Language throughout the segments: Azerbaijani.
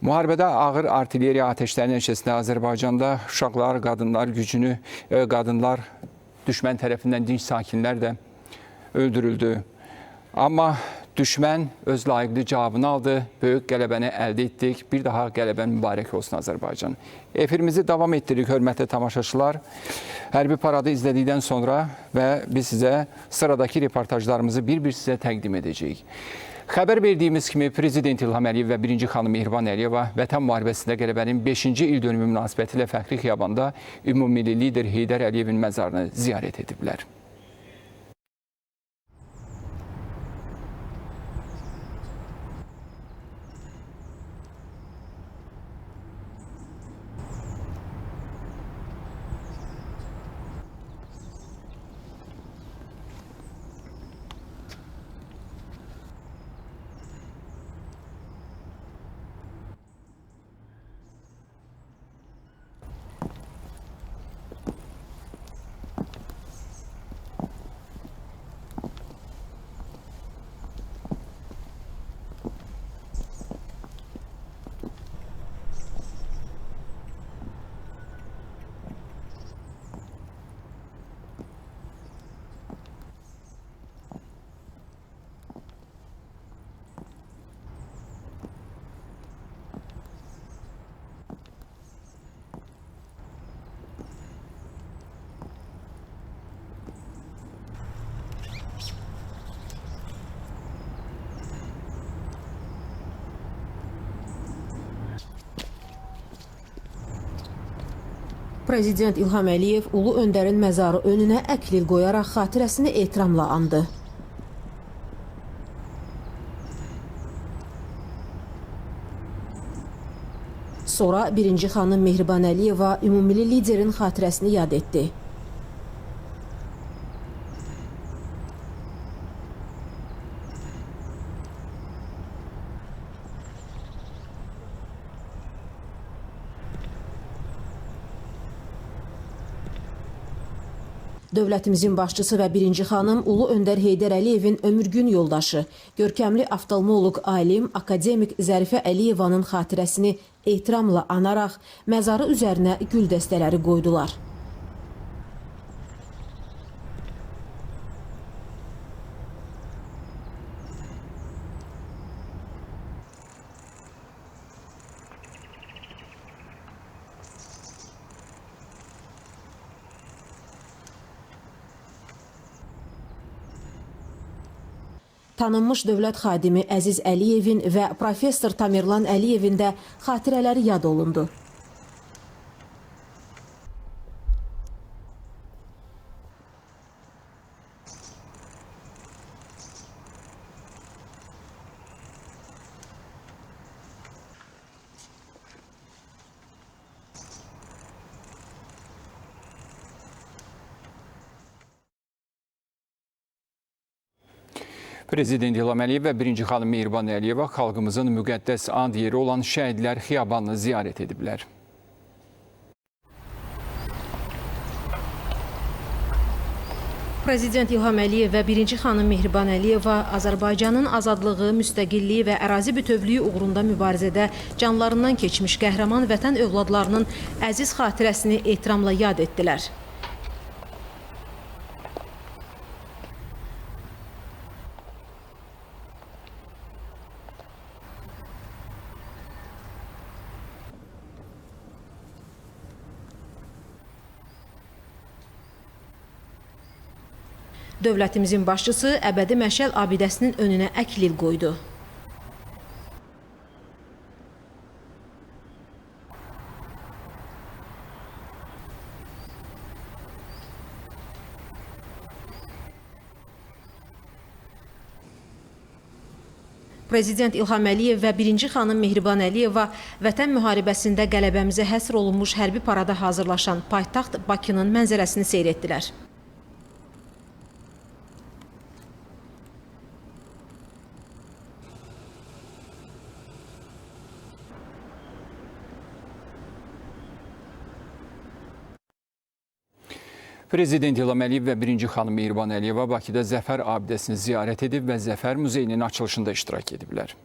Müharibədə ağır artilleriya atəşləri nəticəsində Azərbaycanda uşaqlar, qadınlar düşmən tərəfindən dinc sakinlər də öldürüldü. Amma düşmən öz layiqli cavabını aldı, böyük qələbəni əldə etdik. Bir daha qələbən mübarək olsun Azərbaycan. Efirimizi davam etdiririk, hörmətli tamaşaçılar. Hərbi paradı izlədikdən sonra və biz sizə sıradakı reportajlarımızı bir-bir sizə təqdim edəcəyik. Xəbər verdiyimiz kimi Prezident İlham Əliyev və 1-ci xanım Mehriban Əliyeva Vətən müharibəsində qələbənin 5-ci il dönümü münasibəti ilə Fəxri Xiyabanda ümummilli lider Heydər Əliyevin məzarını ziyarət ediblər. Prezident İlham Əliyev Ulu Öndərin məzarı önünə əklil qoyaraq xatirəsini ehtiramla andı. Sonra 1-ci xanım Mehriban Əliyeva ümummilli liderin xatirəsini yad etdi. Dövlətimizin başçısı və 1-ci xanım Ulu Öndər Heydər Əliyevin ömürgün yoldaşı, görkəmli oftalmoloq, alim, akademik Zərifə Əliyevanın xatirəsini ehtiramla anaraq məzarı üzərinə gül dəstələri qoydular. Tanınmış dövlət xadimi Əziz Əliyevin və professor Tamerlan Əliyevin də xatirələri yad olundu. Prezident İlham Əliyev və 1-ci xanım Mehriban Əliyeva xalqımızın müqəddəs and yeri olan Şəhidlər Xiyabanını ziyarət ediblər. Prezident İlham Əliyev və 1-ci xanım Mehriban Əliyeva Azərbaycanın azadlığı, müstəqilliyi və ərazi bütövlüyü uğrunda mübarizədə canlarından keçmiş qəhrəman vətən övladlarının əziz xatirəsini ehtiramla yad etdilər. Dövlətimizin başçısı Əbədi Məşəl abidəsinin önünə əklil qoydu. Prezident İlham Əliyev və 1-ci xanım Mehriban Əliyeva Vətən müharibəsində qələbəmizə həsr olunmuş hərbi parada hazırlaşan paytaxt Bakının mənzərəsini seyr etdilər. Prezident İlham Əliyev və 1-ci xanım Mehriban Əliyeva Bakıda Zəfər abidəsini ziyarət edib və Zəfər muzeyinin açılışında iştirak ediblər.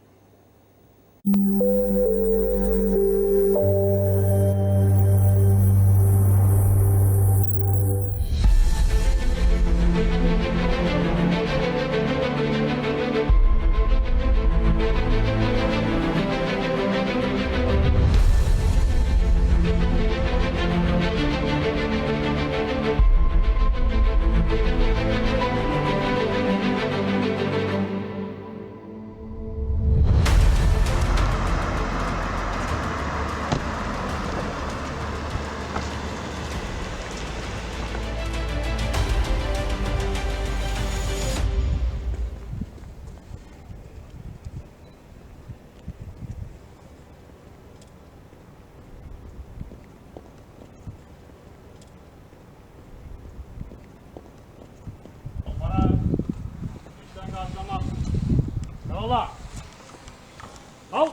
Bağla. Al.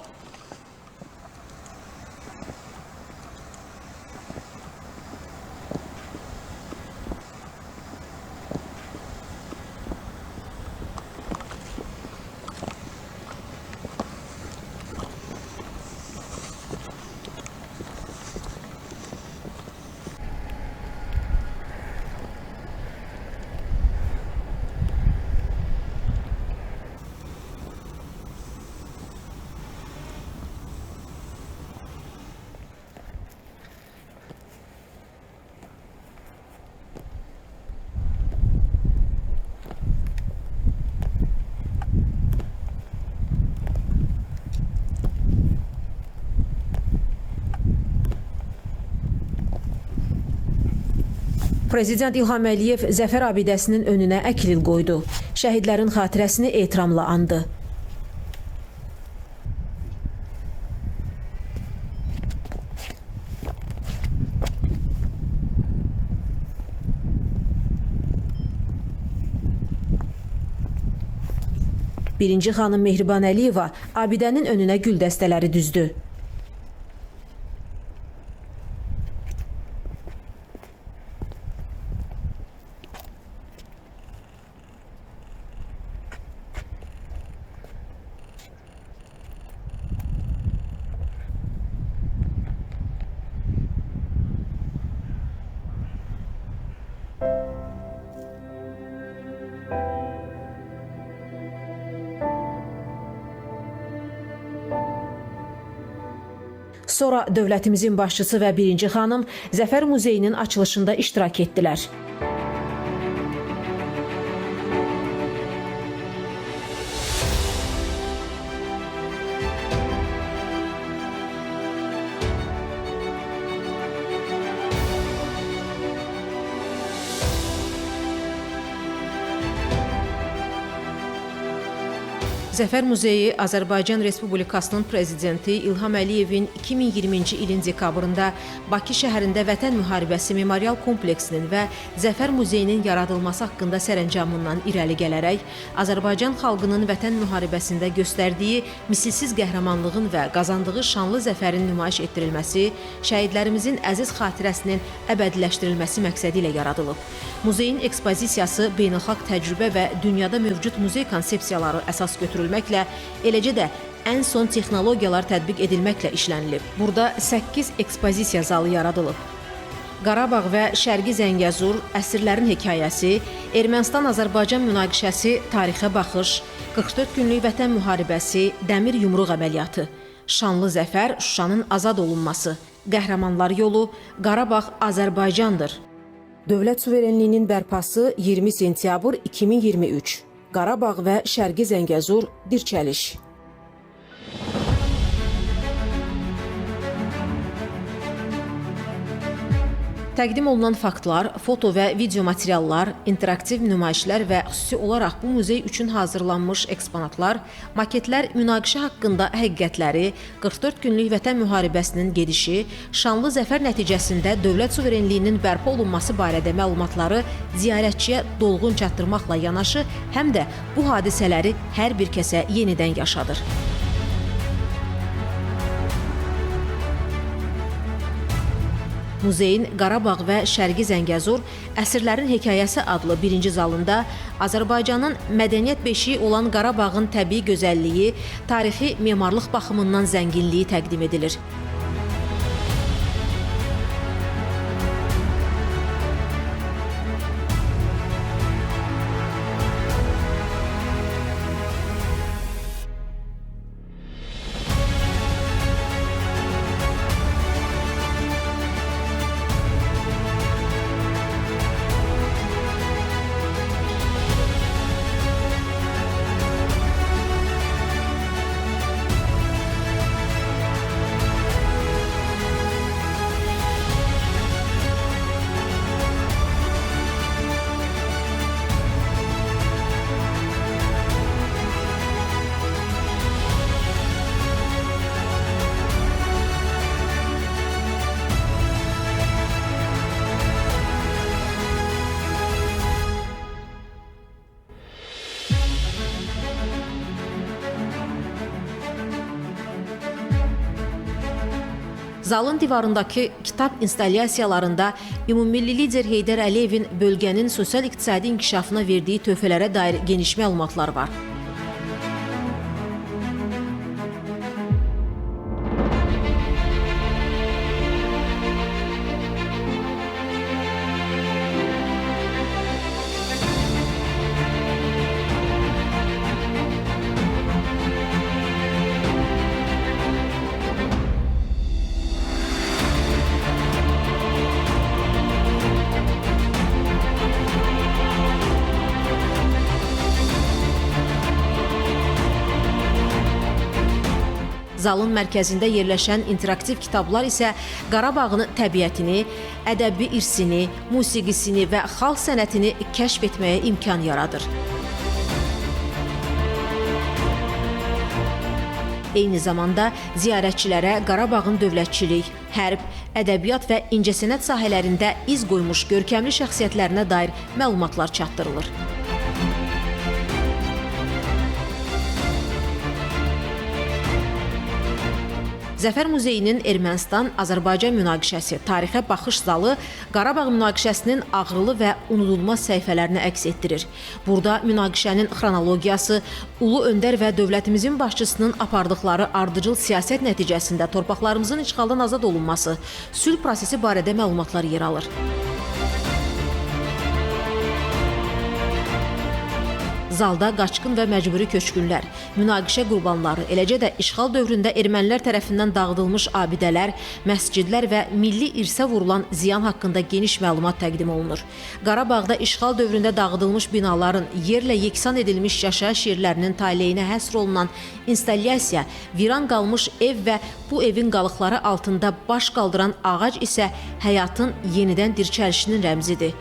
Prezident İlham Əliyev Zəfər abidəsinin önünə əklil qoydu. Şəhidlərin xatirəsini ehtiramla andı. Birinci xanım Mehriban Əliyeva abidənin önünə gül dəstələri düzdü. Sonra dövlətimizin başçısı və birinci xanım Zəfər Muzeyinin açılışında iştirak etdilər. Zəfər Muzeyi Azərbaycan Respublikasının prezidenti İlham Əliyevin 2020-ci ilin dekabrında Bakı şəhərində Vətən müharibəsi memorial kompleksinin və Zəfər Muzeyinin yaradılması haqqında sərəncamından irəli gələrək Azərbaycan xalqının Vətən müharibəsində göstərdiyi misilsiz qəhrəmanlığın və qazandığı şanlı zəfərin nümayiş etdirilməsi, şəhidlərimizin əziz xatirəsinin əbədiləşdirilməsi məqsədi ilə yaradılıb. Muzeyin ekspozisiyası beynəlxalq təcrübə və dünyada mövcud muzey konsepsiyaları əsas götürülməklə, eləcə də ən son texnologiyalar tətbiq edilməklə işlənilib. Burada 8 ekspozisiya zalı yaradılıb. Qarabağ və Şərqi Zəngəzur, əsirlərin hekayəsi, Ermənistan-Azərbaycan münaqişəsi, tarixə baxış, 44 günlük Vətən müharibəsi, Dəmir yumruq əməliyyatı, şanlı zəfər, Şuşanın azad olunması, qəhrəmanlar yolu, Qarabağ Azərbaycandır. Dövlət suverenliyinin bərpası 20 sentyabr 2023. Qarabağ və Şərqi Zəngəzur dirçəliş. Təqdim olunan faktlar, foto və video materiallar, interaktiv nümayişlər və xüsusi olaraq bu muzey üçün hazırlanmış eksponatlar, maketlər münaqişə haqqında həqiqətləri, 44 günlük Vətən müharibəsinin gedişi, şanlı zəfər nəticəsində dövlət suverenliyinin bərpa olunması barədə məlumatları ziyarətçiyə dolğun çatdırmaqla yanaşı, həm də bu hadisələri hər bir kəsə yenidən yaşadır. Muzeyin Qarabağ və Şərqi Zəngəzur Əsirlərin Hekayəsi adlı birinci zalında Azərbaycanın mədəniyyət beşiyi olan Qarabağın təbii gözəlliyi, tarixi memarlıq baxımından zənginliyi təqdim edilir. Zalın divarındakı kitab installyasiyalarında ümummilli lider Heydər Əliyevin bölgənin sosial-iqtisadi inkişafına verdiyi töhfələrə dair geniş məlumatlar var. Zalın mərkəzində yerləşən interaktiv kitablar isə Qarabağın təbiətini, ədəbi irsini, musiqisini və xalq sənətini kəşf etməyə imkan yaradır. Eyni zamanda ziyarətçilərə Qarabağın dövlətçilik, hərb, ədəbiyyat və incəsənət sahələrində iz qoymuş görkəmli şəxsiyyətlərinə dair məlumatlar çatdırılır. Zəfər Muzeyinin Ermənistan-Azərbaycan münaqişəsi tarixə baxış zalı Qarabağ münaqişəsinin ağrılı və unudulmaz səhifələrini əks etdirir. Burada münaqişənin xronologiyası, ulu öndər və dövlətimizin başçısının apardıqları ardıcıl siyasət nəticəsində torpaqlarımızın işğaldan azad olunması, sülh prosesi barədə məlumatlar yer alır. Zalda qaçqın və məcburi köçkünlər, münaqişə qurbanları, eləcə də işğal dövründə ermənilər tərəfindən dağıdılmış abidələr, məscidlər və milli irsə vurulan ziyan haqqında geniş məlumat təqdim olunur. Qarabağda işğal dövründə dağıdılmış binaların yerlə yeksan edilmiş yaşayış yerlərinin taleyinə həsr olunan installyasiya, viran qalmış ev və bu evin qalıqları altında baş qaldıran ağac isə həyatın yenidən dirçəlişinin rəmzidir.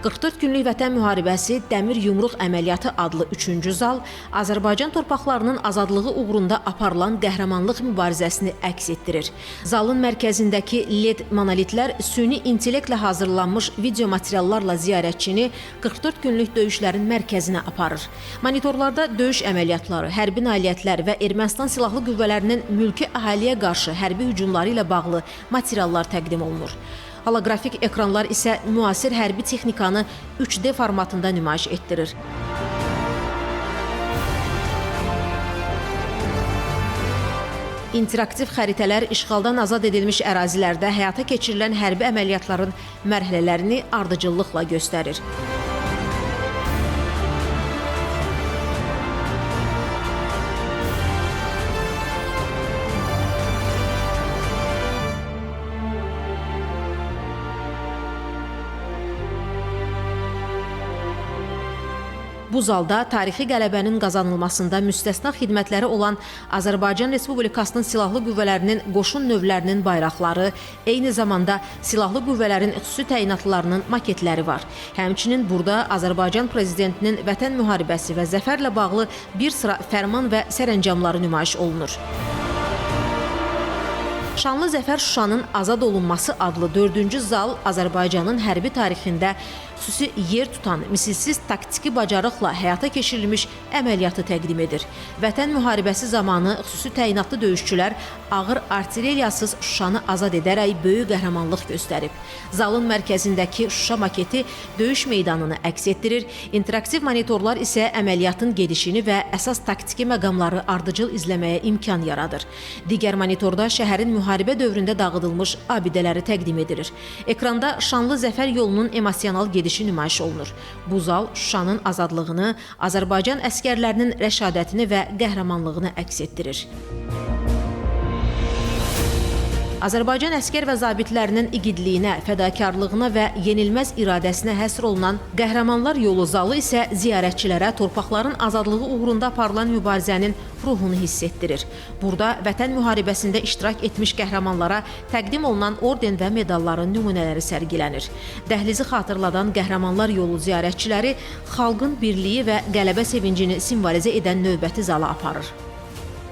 "44 günlük Vətən müharibəsi Dəmir Yumruq əməliyyatı" adlı 3-cü zal Azərbaycan torpaqlarının azadlığı uğrunda aparılan qəhrəmanlıq mübarizəsini əks etdirir. Zalın mərkəzindəki LED monolitlər süni intellektlə hazırlanmış video materiallarla ziyarətçini 44 günlük döyüşlərin mərkəzinə aparır. Monitorlarda döyüş əməliyyatları, hərbi nailiyyətlər və Ermənistan silahlı qüvvələrinin mülki əhaliyə qarşı hərbi hücumları ilə bağlı materiallar təqdim olunur. Holoqrafik ekranlar isə müasir hərbi texnikanı 3D formatında nümayiş etdirir. İnteraktiv xəritələr işğaldan azad edilmiş ərazilərdə həyata keçirilən hərbi əməliyyatların mərhələlərini ardıcıllıqla göstərir. Bu zalda tarixi qələbənin qazanılmasında müstəsna xidmətləri olan Azərbaycan Respublikasının silahlı qüvvələrinin qoşun növlərinin bayraqları, eyni zamanda silahlı qüvvələrin xüsusi təyinatlarının maketləri var. Həmçinin burada Azərbaycan Prezidentinin Vətən müharibəsi və zəfərlə bağlı bir sıra fərman və sərəncamları nümayiş olunur. Şanlı Zəfər Şuşanın azad olunması adlı 4-cü zal Azərbaycanın hərbi tarixində xüsusi yer tutan, misilsiz taktiki bacarıqla həyata keçirilmiş əməliyyatı təqdim edir. Vətən müharibəsi zamanı xüsusi təyinatlı döyüşçülər ağır artilleriyasız Şuşanı azad edərək böyük qəhrəmanlıq göstərib. Zalın mərkəzindəki Şuşa maketi döyüş meydanını əks etdirir, interaktiv monitorlar isə əməliyyatın gedişini və əsas taktiki məqamları ardıcıl izləməyə imkan yaradır. Digər monitorda şəhərin müharibə dövründə dağıdılmış abidələri təqdim edilir. Ekranda Şanlı Zəfər yolunun emosional gedişi nümayiş olunur. Bu zal Şuşanın azadlığını, Azərbaycan əskərlərinin rəşadətini və qəhrəmanlığını əks etdirir. Azərbaycan əskər və zabitlərinin igidliyinə, fədakarlığına və yenilməz iradəsinə həsr olunan Qəhrəmanlar yolu zalı isə ziyarətçilərə torpaqların azadlığı uğrunda aparılan mübarizənin ruhunu hiss etdirir. Burada Vətən müharibəsində iştirak etmiş qəhrəmanlara təqdim olunan orden və medalların nümunələri sərgilənir. Dəhlizi xatırladan Qəhrəmanlar yolu ziyarətçiləri xalqın birliyi və qələbə sevincini simvolizə edən növbəti zala aparır.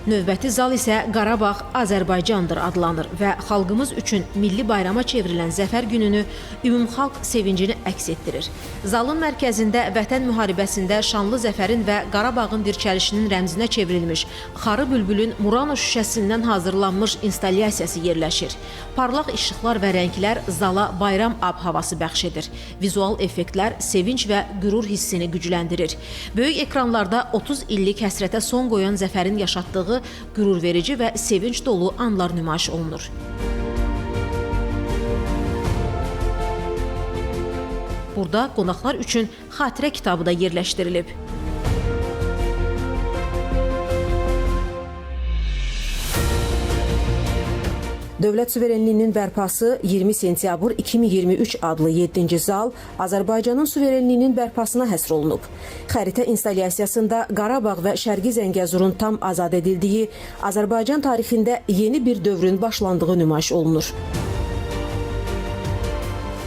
Növbəti zal isə Qarabağ Azərbaycandır adlanır və xalqımız üçün milli bayrama çevrilən Zəfər gününü ümumxalq sevincini əks etdirir. Zalın mərkəzində Vətən müharibəsində şanlı zəfərin və Qarabağın dirçəlişinin rəmzinə çevrilmiş Xarı bülbülün Murano şüşəsindən hazırlanmış instalyasiyası yerləşir. Parlaq işıqlar və rənglər zala bayram ab-havası bəxş edir. Vizual effektlər sevinç və qürur hissini gücləndirir. Böyük ekranlarda 30 illik həsrətə son qoyan Zəfərin yaşatdığı qürurverici və sevinç dolu anlar nümayiş olunur. Burada qonaqlar üçün xatirə kitabı da yerləşdirilib. Dövlət suverenliyinin bərpası 20 sentyabr 2023 adlı 7-ci zal Azərbaycanın suverenliyinin bərpasına həsr olunub. Xəritə instalyasiyasında Qarabağ və Şərqi Zəngəzurun tam azad edildiyi, Azərbaycan tarixində yeni bir dövrün başlandığı nümayiş olunur.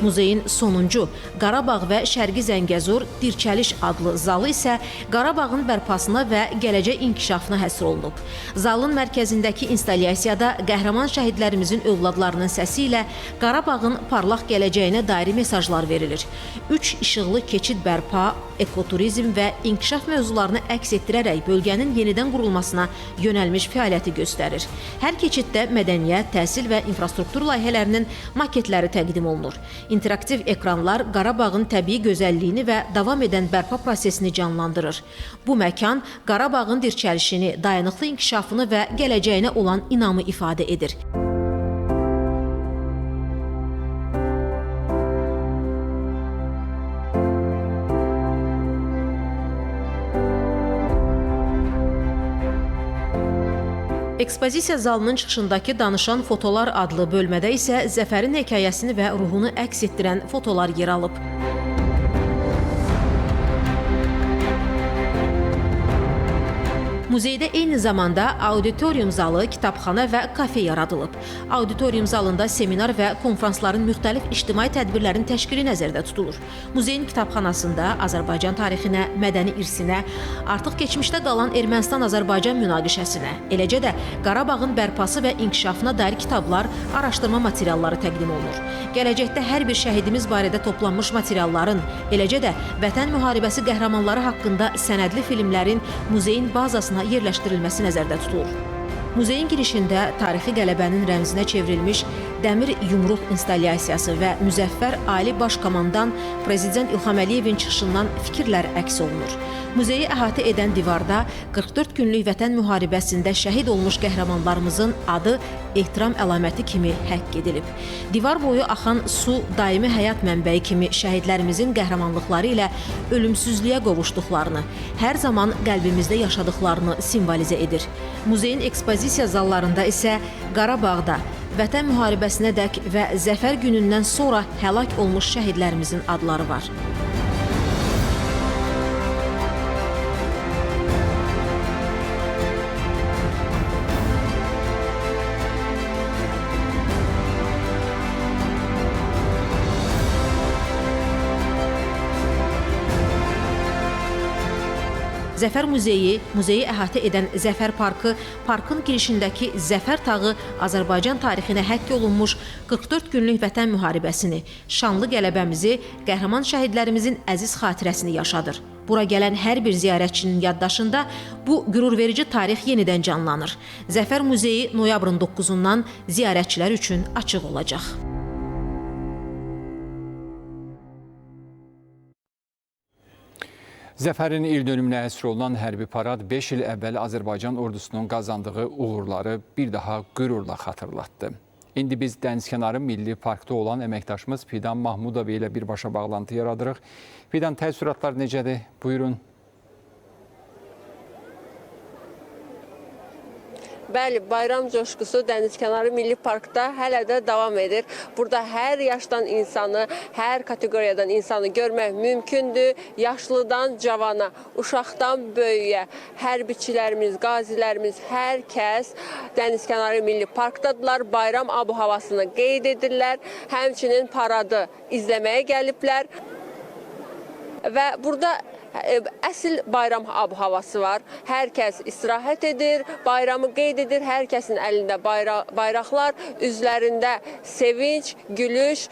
Muzeyin sonuncu Qarabağ və Şərqi Zəngəzur Dirçəliş adlı zalı isə Qarabağın bərpasına və gələcək inkişafına həsr olunub. Zalın mərkəzindəki instalyasiyada qəhrəman şəhidlərimizin övladlarının səsi ilə Qarabağın parlaq gələcəyinə dair mesajlar verilir. 3 işıqlı keçid bərpa, ekoturizm və inkişaf mövzularını əks etdirərək bölgənin yenidən qurulmasına yönəlmiş fəaliyyəti göstərir. Hər keçiddə mədəniyyət, təhsil və infrastruktur layihələrinin maketləri təqdim olunur. İnteraktiv ekranlar Qarabağın təbii gözəlliyini və davam edən bərpa prosesini canlandırır. Bu məkan Qarabağın dirçəlişini, dayanıqlı inkişafını və gələcəyinə olan inamı ifadə edir. Ekspozisiya zalının çıxışındakı Danışan fotolar adlı bölmədə isə Zəfərin hekayəsini və ruhunu əks etdirən fotolar yer alıb. Muzeydə eyni zamanda auditorium zalı, kitabxana və kafe yaradılıb. Auditorium zalında seminar və konfransların müxtəlif ictimai tədbirlərin təşkili nəzərdə tutulur. Muzeyin kitabxanasında Azərbaycan tarixinə, mədəni irsinə, artıq keçmişdə qalan Ermənistan-Azərbaycan münaqişəsinə, eləcə də Qarabağın bərpası və inkişafına dair kitablar, araşdırma materialları təqdim olunur. Gələcəkdə hər bir şəhidimiz barədə toplanmış materialların, eləcə də Vətən müharibəsi qəhrəmanları haqqında sənədli filmlərin muzeyin bazasına yerləşdirilməsi nəzərdə tutulur. Muzeyin girişində tarixi qələbənin rəmzinə çevrilmiş dəmir yumruq instalyasiyası və müzəffər Ali Baş Komandan Prezident İlham Əliyevin çıxışından fikirlər əks olunur. Muzeyi əhatə edən divarda 44 günlük Vətən müharibəsində şəhid olmuş qəhrəmanlarımızın adı ehtiram əlaməti kimi həkk edilib. Divar boyu axan su daimi həyat mənbəyi kimi şəhidlərimizin qəhrəmanlıqları ilə ölümsüzlüyə qovuşduqlarını, hər zaman qəlbimizdə yaşadıqlarını simvolizə edir. Muzeyin ekspozisiya zallarında isə Qarabağda Vətən müharibəsinədək və Zəfər günündən sonra həlak olmuş şəhidlərimizin adları var. Zəfər muzeyi, muzeyi əhatə edən Zəfər parkı, parkın girişindəki Zəfər tağı Azərbaycan tarixinə həkk olunmuş 44 günlük Vətən müharibəsini, şanlı qələbəmizi, qəhrəman şəhidlərimizin əziz xatirəsini yaşadır. Bura gələn hər bir ziyarətçinin yaddaşında bu qürurverici tarix yenidən canlanır. Zəfər muzeyi noyabrın 9-undan ziyarətçilər üçün açıq olacaq. Zəfərin ildönümünə həsr olunan hərbi parad 5 il əvvəl Azərbaycan ordusunun qazandığı uğurları bir daha qürurla xatırlatdı. İndi biz dənizkənarı Milli Parkda olan əməkdaşımız Fidan Mahmudov ilə birbaşa bağlantı yaradırıq. Fidan, təəssüratlar necədir? Buyurun. Bəli, bayram coşqusu Dənizkənarı Milli Parkda hələ də davam edir. Burada hər yaşdan insanı, hər kateqoriyadan insanı görmək mümkündür. Yaşlıdan cavana, uşaqdan böyüyə, hərbiçilərimiz, qazilərimiz, hər kəs Dənizkənarı Milli Parkdadılar. Bayram abu-havasını qeyd edirlər. Həmçinin paradı izləməyə gəliblər. Və burada Əsl bayram ab-havası var. Hər kəs istirahət edir, bayramı qeyd edir. Hər kəsin əlində bayraqlar, üzlərində sevinç, gülüş.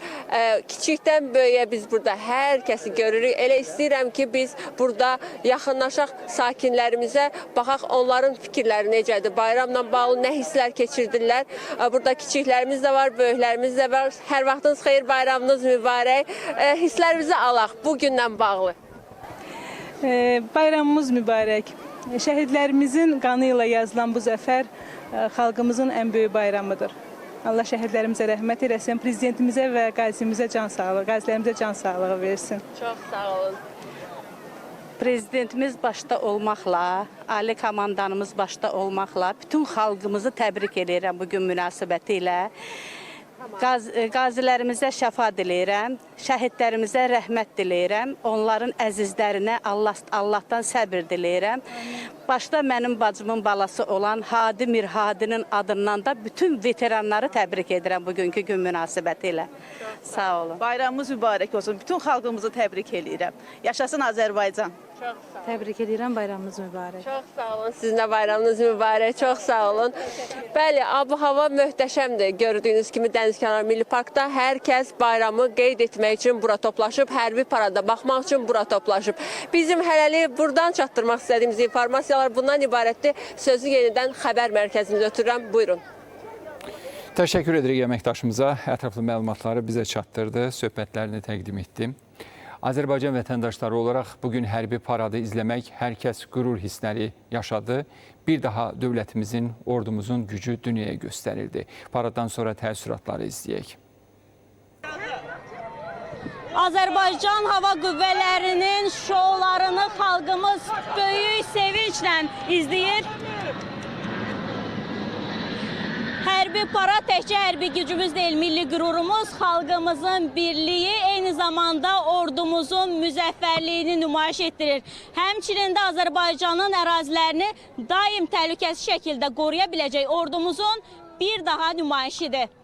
Kiçikdən böyüyə biz burada hər kəsi görürük. Elə istəyirəm ki, biz burada yaxınlaşaq sakinlərimizə, baxaq onların fikirləri necədir, bayramla bağlı nə hisslər keçirdirlər. Burada kiçiklərimiz də var, böyüklərimiz də var. Hər vaxtınız xeyir, bayramınız mübarək. Hisslərimizi alaq bu gündən bağlı. Bayramımız mübarək. Şəhidlərimizin qanı ilə yazılan bu zəfər xalqımızın ən böyük bayramıdır. Allah şəhidlərimizə rəhmət eləsin, prezidentimizə və qazimizə can sağlığı, qazilərimizə can sağlığı versin. Çox sağ olun. Prezidentimiz başda olmaqla, ali komandanımız başda olmaqla bütün xalqımızı təbrik edirəm bugün münasibəti ilə. Qazilərimizə şəfa diləyirəm, şəhidlərimizə rəhmət diləyirəm, onların əzizlərinə Allahdan səbir diləyirəm. Başda mənim bacımın balası olan Hadi Mirhadinin adından da bütün veteranları təbrik edirəm bugünkü gün münasibəti ilə. Sağ olun. Bayramımız mübarək olsun. Bütün xalqımızı təbrik edirəm. Yaşasın Azərbaycan. Çox sağ olun. Təbrik edirəm, bayramınız mübarək. Çox sağ olun. Sizin də bayramınız mübarək. Çox sağ olun. Bəli, ab-hava möhtəşəmdir. Gördüyünüz kimi Dənizkənar Milli Parkda hər kəs bayramı qeyd etmək üçün bura toplaşıb, hərbi parada baxmaq üçün bura toplaşıb. Bizim hələlik buradan çatdırmaq istədiyimiz informasiyalar bundan ibarətdir. Sözü yenidən xəbər mərkəzimizə ötürürəm. Buyurun. Təşəkkür edirik əməkdaşımıza. Ətraflı məlumatları bizə çatdırdı, söhbətlərini təqdim etdi. Azərbaycan vətəndaşları olaraq bugün hərbi paradı izləmək hər kəs qürur hissləri yaşadı. Bir daha dövlətimizin, ordumuzun gücü dünyaya göstərildi. Paraddan sonra təəssüratları izləyək. Azərbaycan Hava Qüvvələrinin şoularını xalqımız böyük sevinclə izləyir. Hərbi parad təkcə hərbi gücümüz deyil, milli qürurumuz, xalqımızın birliyi, eyni zamanda ordumuzun müzəffərliyini nümayiş etdirir. Həmçinin də Azərbaycanın ərazilərini daim təhlükəsiz şəkildə qoruya biləcək ordumuzun bir daha nümayişidir.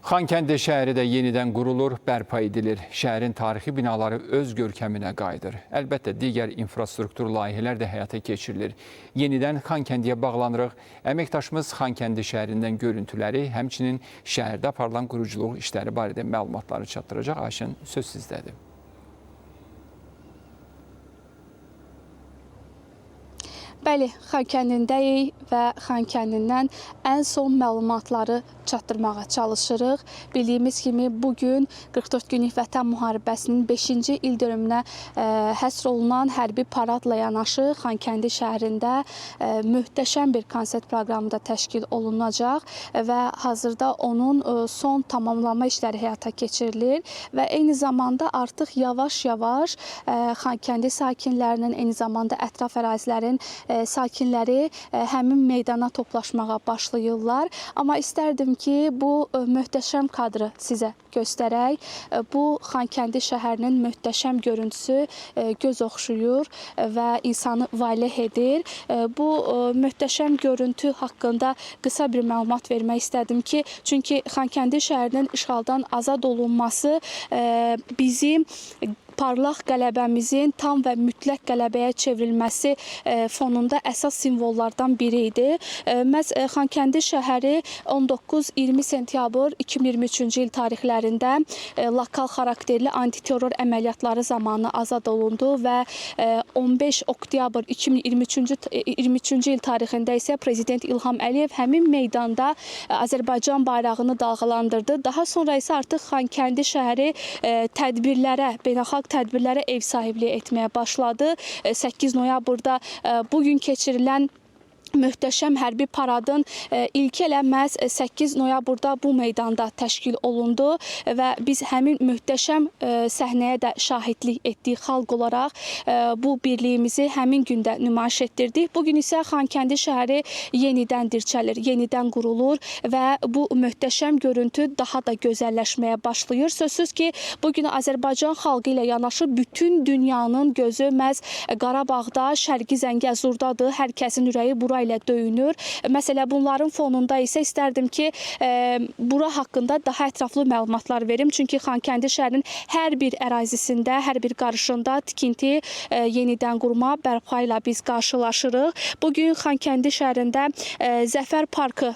Xankəndi şəhəri də yenidən qurulur, bərpa edilir. Şəhərin tarixi binaları öz görkəminə qayıdır. Əlbəttə, digər infrastruktur layihələr də həyata keçirilir. Yenidən Xankəndiyə bağlanırıq. Əməkdaşımız Xankəndi şəhərindən görüntüləri, həmçinin şəhərdə aparılan quruculuq işləri barədə məlumatları çatdıracaq. Ayşən, söz sizdədir. Bəli, Xankəndindəyik və Xankəndindən ən son məlumatları çatdırmağa çalışırıq. Bildiyimiz kimi bugün 44 günlük Vətən müharibəsinin 5-ci ildönümünə həsr olunan hərbi paradla yanaşı Xankəndi şəhərində möhtəşəm bir konsert proqramı da təşkil olunacaq və hazırda onun son tamamlanma işləri həyata keçirilir və eyni zamanda artıq yavaş-yavaş Xankəndi sakinlərinin, eyni zamanda ətraf ərazilərin sakinləri həmin meydana toplaşmağa başlayırlar. Amma istərdim ki, bu möhtəşəm kadrı sizə göstərək. Bu Xankəndi şəhərinin möhtəşəm görüntüsü göz oxşuyur və insanı valeh edir. Bu möhtəşəm görüntü haqqında qısa bir məlumat vermək istədim ki, çünki Xankəndi şəhərinin işğaldan azad olunması bizim parlaq qələbəmizin tam və mütləq qələbəyə çevrilməsi fonunda əsas simvollardan biri idi. Məhz Xankəndi şəhəri 19-20 sentyabr 2023-cü il tarixlərində lokal xarakterli antiterror əməliyyatları zamanı azad olundu və 15 oktyabr 2023-cü il tarixində isə Prezident İlham Əliyev həmin meydanda Azərbaycan bayrağını dalğalandırdı. Daha sonra isə artıq Xankəndi şəhəri tədbirlərə, beynəlxalq tədbirlərə ev sahibliyi etməyə başladı. 8 noyabrda bugün keçirilən möhtəşəm hərbi paradın ilki elə məhz 8 noyabrda bu meydanda təşkil olundu və biz həmin möhtəşəm səhnəyə də şahidlik etdik xalq olaraq. Bu birliyimizi həmin gündə nümayiş etdirdik. Bugün isə Xankəndi şəhəri yenidən dirçəlir, yenidən qurulur və bu möhtəşəm görüntü daha da gözəlləşməyə başlayır. Sözsüz ki, bugün Azərbaycan xalqı ilə yanaşı bütün dünyanın gözü məhz Qarabağda, Şərqi Zəngəzurdadır. Hər kəsin ürəyi bura ilə döyünür. Məsələ bunların fonunda isə istərdim ki, bura haqqında daha ətraflı məlumatlar verim. Çünki Xankəndi şəhərinin hər bir ərazisində, hər bir qarışında tikinti, yenidən qurma, bərpa ilə biz qarşılaşırıq. Bugün Xankəndi şəhərində Zəfər Parkı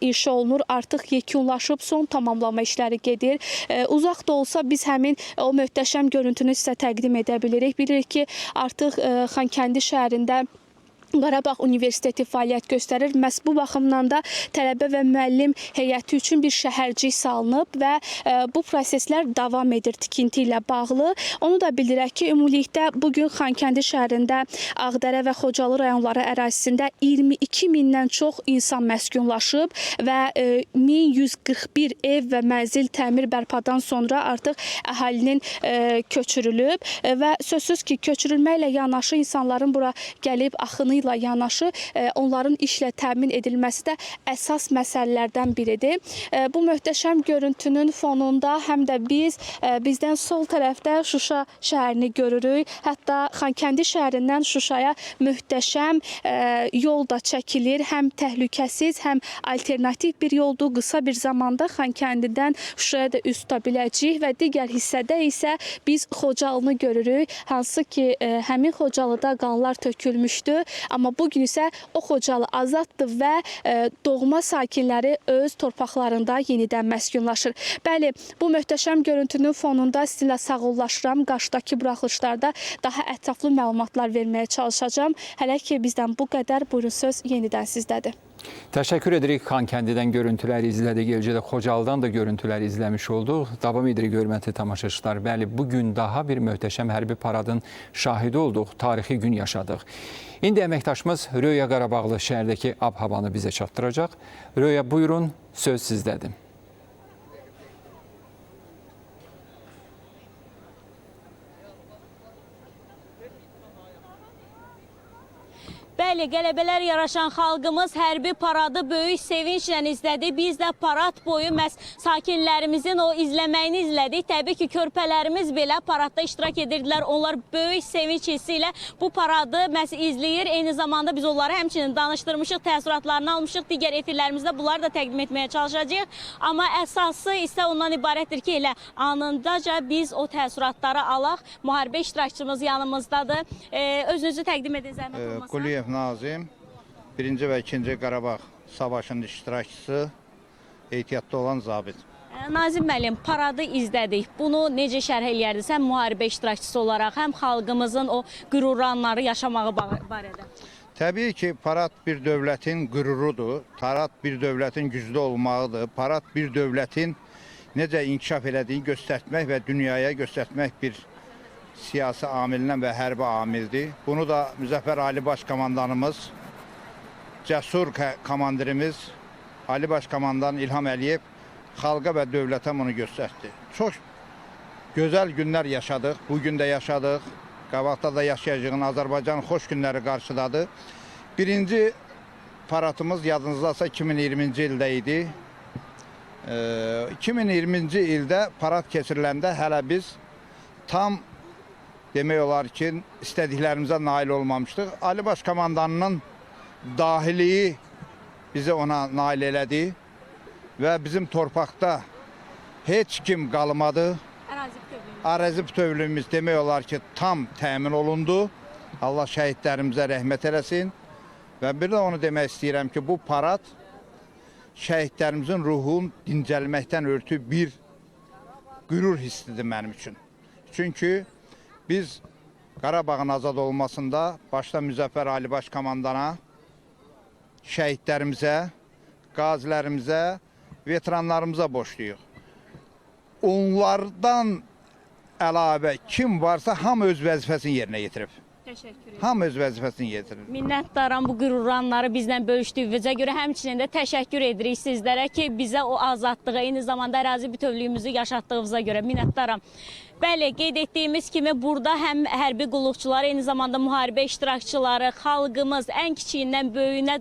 inşa olunur. Artıq yekunlaşıb, son tamamlama işləri gedir. Uzaq da olsa biz həmin o möhtəşəm görüntünü sizə təqdim edə bilirik. Bilirik ki, artıq Xankəndi şəhərində Qarabağ Universiteti fəaliyyət göstərir. Məhz bu baxımdan da tələbə və müəllim heyəti üçün bir şəhərcik salınıb və bu proseslər davam edir tikinti ilə bağlı. Onu da bildirək ki, ümumilikdə bugün Xankəndi şəhərində Ağdərə və Xocalı rayonları ərazisində 22 mindən çox insan məskunlaşıb və 1141 ev və mənzil təmir bərpadan sonra artıq əhalinin köçürülüb və sözsüz ki, köçürülməklə yanaşı insanların bura gəlib axını ilə yanaşı onların işlə təmin edilməsi də əsas məsələlərdən biridir. Bu möhtəşəm görüntünün fonunda həm də bizdən sol tərəfdə Şuşa şəhərini görürük. Hətta Xankəndi şəhərindən Şuşaya möhtəşəm yol da çəkilir. Həm təhlükəsiz, həm alternativ bir yoldur. Qısa bir zamanda Xankəndidən Şuşaya da üz tuta biləcəyik və digər hissədə isə biz Xocalını görürük. Hansı ki, həmin Xocalıda qanlar tökülmüşdü. Amma bugün isə o Xocalı azaddır və doğma sakinləri öz torpaqlarında yenidən məskunlaşır. Bəli, bu möhtəşəm görüntünün fonunda sizinlə sağollaşıram. Qarşıdakı buraxılışlarda daha ətraflı məlumatlar verməyə çalışacağam. Hələ ki, bizdən bu qədər. Buyurun, söz yenidən sizdədir. Təşəkkür edirik. Xankəndidən görüntülər izlədik. Eləcə də Xocalıdan da görüntülər izləmiş olduq. Davam edirik, hörmətli tamaşaçılar. Bəli, bugün daha bir möhtəşəm hərbi paradın şahidi olduq. Tarixi gün yaşadıq. İndi əməkdaşımız Röya Qarabağlı şəhərdəki ab-havanı bizə çatdıracaq. Röya, buyurun, söz sizdədir. Bəli, qələbələr yaraşan xalqımız hərbi paradı böyük sevinclə izlədi. Biz də parad boyu məhz sakinlərimizin o izləməyini izlədik. Təbii ki, körpələrimiz belə paradda iştirak edirdilər. Onlar böyük sevinç hissi ilə bu paradı məhz izləyir. Eyni zamanda biz onları həmçinin danışdırmışıq, təəssüratlarını almışıq. Digər efirlərimizdə bunları da təqdim etməyə çalışacağıq. Amma əsası isə ondan ibarətdir ki, elə anındaca biz o təəssüratları alaq. Müharibə iştirakçımız yanımızdadır. Özünüzü təqdim edin, zəhmət olmasa. Quliyev Nazim, 1-ci və 2-ci Qarabağ savaşının iştirakçısı, ehtiyatda olan zabit. Nazim müəllim, paradı izlədik. Bunu necə şərh eləyərdiniz? Həm müharibə iştirakçısı olaraq, həm xalqımızın o qürurlanları yaşamağı barədə. Təbii ki, parad bir dövlətin qürurudur. Parad bir dövlətin güclü olmağıdır. Parad bir dövlətin necə inkişaf elədiyini göstərmək və dünyaya göstərmək bir siyasi amildən və hərbi amildir. Bunu da Müzəffər Ali Başkomandanımız, cəsur komandirimiz Ali Başkomandan İlham Əliyev xalqa və dövlətə bunu göstərdi. Çox gözəl günlər yaşadıq, bugün də yaşadıq. Qabaqda da yaşayacağın Azərbaycan xoş günləri qarşıdadır. Birinci paradımız yadınızdasa 2020-ci ildə idi. 2020-ci ildə parad keçiriləndə hələ biz tam demək olar ki, istədiklərimizə nail olmamışdıq. Ali Başkomandanının dahiliyi bizi ona nail elədi və bizim torpaqda heç kim qalmadı. Ərazi bütövlüyümüz demək olar ki, tam təmin olundu. Allah şəhidlərimizə rəhmət eləsin. Və bir də onu demək istəyirəm ki, bu parad şəhidlərimizin ruhunu dincəlməkdən ötürü bir qürur hissidir mənim üçün. Çünki biz Qarabağın azad olmasında başda Müzəffər Ali Başkomandana, şəhidlərimizə, qazilərimizə, veteranlarımıza borcluyuq. Onlardan əlavə kim varsa hamı öz vəzifəsini yerinə yetirib. Təşəkkür edirəm. Hamı öz vəzifəsini yetirib. Minnətdaram bu qürurlanları bizlə bölüşdüyünüzə görə, həmçinin də təşəkkür edirik sizlərə ki, bizə o azadlığı, eyni zamanda ərazi bütövlüyümüzü yaşatdığınıza görə minnətdaram. Bəli, qeyd etdiyimiz kimi burada həm hərbi qulluqçular, eyni zamanda müharibə iştirakçıları, xalqımız ən kiçiyindən böyüyünə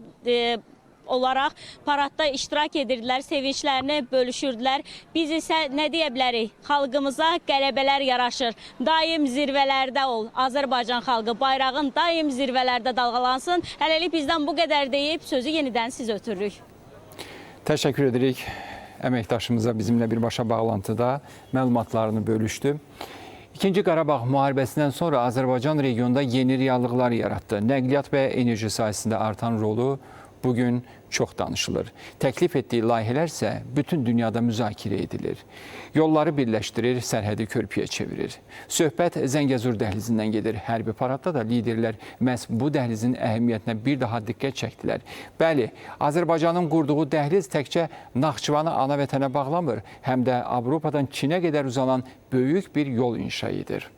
olaraq paradda iştirak edirdilər, sevinclərini bölüşürdülər. Biz isə nə deyə bilərik? Xalqımıza qələbələr yaraşır. Daim zirvələrdə ol. Azərbaycan xalqı bayrağın daim zirvələrdə dalğalansın. Hələlik bizdən bu qədər deyib sözü yenidən siz ötürürük. Təşəkkür edirik əməkdaşımıza bizimlə birbaşa bağlantıda məlumatlarını bölüşdü. İkinci Qarabağ müharibəsindən sonra Azərbaycan regionda yeni reallıqlar yaratdı. Nəqliyyat və enerji sahəsində artan rolu bugün çox danışılır. Təklif etdiyi layihələr isə bütün dünyada müzakirə edilir. Yolları birləşdirir, sərhədi körpüyə çevirir. Söhbət Zəngəzur dəhlizindən gedir. Hərbi paradda da liderlər məhz bu dəhlizin əhəmiyyətinə bir daha diqqət çəkdilər. Bəli, Azərbaycanın qurduğu dəhliz təkcə Naxçıvanı ana vətənə bağlamır, həm də Avropadan Çinə qədər uzanan böyük bir yol inşa edir.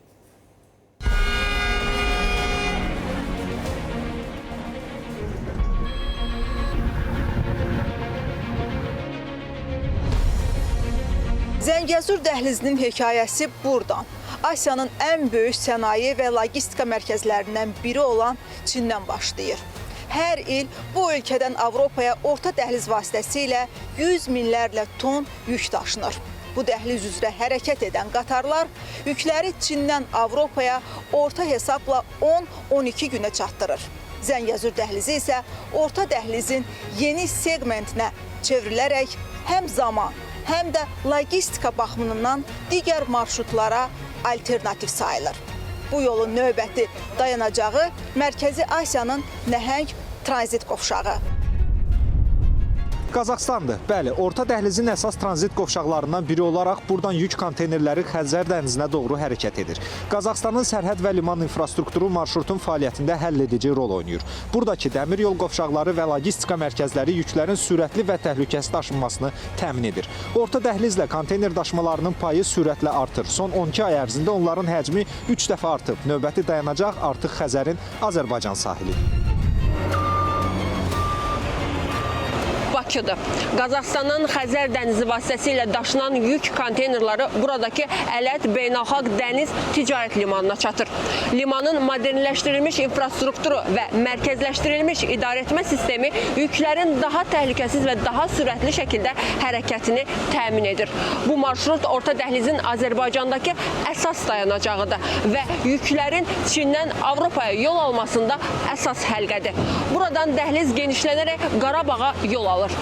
Zəngəzur dəhlizinin hekayəsi buradan. Asiyanın ən böyük sənaye və logistika mərkəzlərindən biri olan Çindən başlayır. Hər il bu ölkədən Avropaya orta dəhliz vasitəsilə 100 minlərlə ton yük daşınır. Bu dəhliz üzrə hərəkət edən qatarlar yükləri Çindən Avropaya orta hesabla 10-12 günə çatdırır. Zəngəzur dəhlizi isə orta dəhlizin yeni segmentinə çevrilərək həm zaman, həm də logistika baxımından digər marşrutlara alternativ sayılır. Bu yolun növbəti dayanacağı Mərkəzi Asiyanın nəhəng tranzit qovşağı. Qazaxıstandır. Bəli, orta dəhlizin əsas tranzit qovşaqlarından biri olaraq buradan yük konteynerləri Xəzər dənizinə doğru hərəkət edir. Qazaxıstanın sərhəd və liman infrastrukturu marşrutun fəaliyyətində həll edici rol oynayır. Buradakı dəmir yol qovşaqları və logistika mərkəzləri yüklərin sürətli və təhlükəsiz daşınmasını təmin edir. Orta dəhlizlə konteyner daşımalarının payı sürətlə artır. Son 12 ay ərzində onların həcmi 3 dəfə artıb. Növbəti dayanacaq artıq Xəzərin Azərbaycan sahili. Bakıdır. Qazaxıstanın Xəzər dənizi vasitəsilə daşınan yük konteynerları buradakı Ələt Beynəlxalq Dəniz Ticarət Limanına çatır. Limanın modernləşdirilmiş infrastrukturu və mərkəzləşdirilmiş idarəetmə sistemi yüklərin daha təhlükəsiz və daha sürətli şəkildə hərəkətini təmin edir. Bu marşrut orta dəhlizin Azərbaycandakı əsas dayanacağıdır və yüklərin Çindən Avropaya yol almasında əsas həlqədir. Buradan dəhliz genişlənərək Qarabağa yol alır.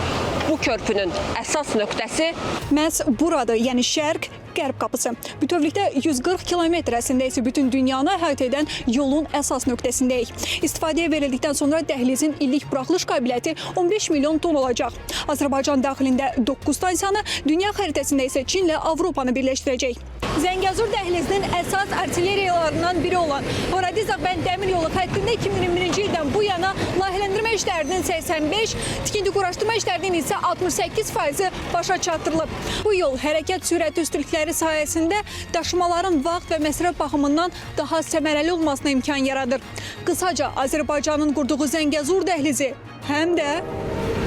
Bu körpünün əsas nöqtəsi məhz buradır, yəni şərq-qərb qapısı. Bütövlükdə 140 kilometr əslində isə bütün dünyanı əhatə edən yolun əsas nöqtəsindəyik. İstifadəyə verildikdən sonra dəhlizin illik buraxılış qabiliyyəti 15 milyon ton olacaq. Azərbaycan daxilində 9 stansiyanı, dünya xəritəsində isə Çinlə Avropanı birləşdirəcək. Zəngəzur dəhlizinin əsas artilleriyalarından biri olan Horadiz-Ağbənd dəmir yolu xəttində 2021-ci ildən bu yana layihələndirmə işlərinin 85, tikinti-quraşdırma işlərinin isə 68% başa çatdırılıb. Bu yol hərəkət sürəti üstünlükləri sayəsində daşımaların vaxt və məsrəf baxımından daha səmərəli olmasına imkan yaradır. Qısaca Azərbaycanın qurduğu Zəngəzur dəhlizi həm də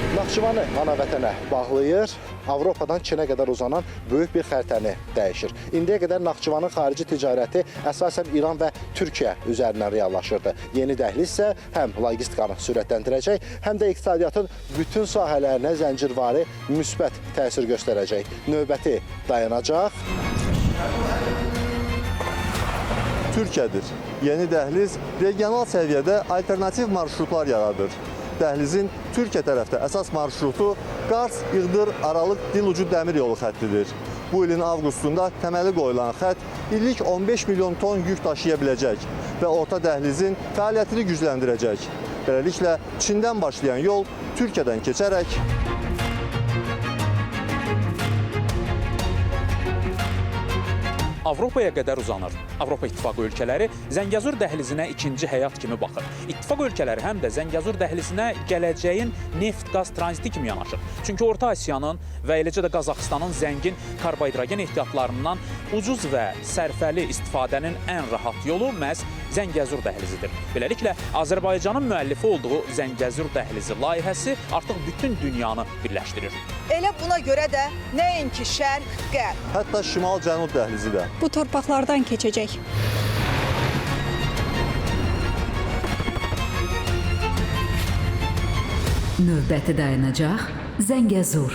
Naxçıvanı ana vətənə bağlayır, Avropadan Çinə qədər uzanan böyük bir xəritəni dəyişir. İndiyə qədər Naxçıvanın xarici ticarəti əsasən İran və Türkiyə üzərindən reallaşırdı. Yeni dəhliz isə həm logistikanı sürətləndirəcək, həm də iqtisadiyyatın bütün sahələrinə zəncirvari müsbət təsir göstərəcək. Növbəti dayanacaq Türkiyədir. Yeni dəhliz regional səviyyədə alternativ marşrutlar yaradır. Dəhlizin Türkiyə tərəfdə əsas marşrutu Qars, İğdır, Aralıq, Dilucu dəmir yolu xəttidir. Bu ilin avqustunda təməli qoyulan xətt illik 15 milyon ton yük daşıya biləcək və orta dəhlizin fəaliyyətini gücləndirəcək. Beləliklə, Çindən başlayan yol Türkiyədən keçərək Avropaya qədər uzanır. Avropa İttifaqı ölkələri Zəngəzur dəhlizinə ikinci həyat kimi baxır. İttifaq ölkələri həm də Zəngəzur dəhlizinə gələcəyin neft-qaz tranziti kimi yanaşır. Çünki Orta Asiyanın və eləcə də Qazaxıstanın zəngin karbonhidrogen ehtiyatlarından ucuz və sərfəli istifadənin ən rahat yolu məhz Zəngəzur dəhlizidir. Beləliklə, Azərbaycanın müəllifi olduğu Zəngəzur dəhlizi layihəsi artıq bütün dünyanı birləşdirir. Elə buna görə də nəinki şərq, qərb, hətta şimal-cənub dəhlizi də bu torpaqlardan keçəcək. Növbəti dayanacaq Zəngəzur.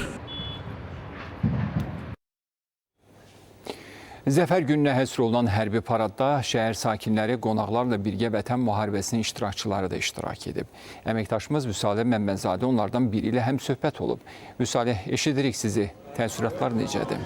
Zəfər gününə həsr olunan hərbi paradda şəhər sakinləri, qonaqlarla birgə Vətən müharibəsinin iştirakçıları da iştirak edib. Əməkdaşımız Vüsalə Məmməzadə onlardan biri ilə həm söhbət olub. Vüsalə, eşidirik sizi. Təəssüratlar necədir?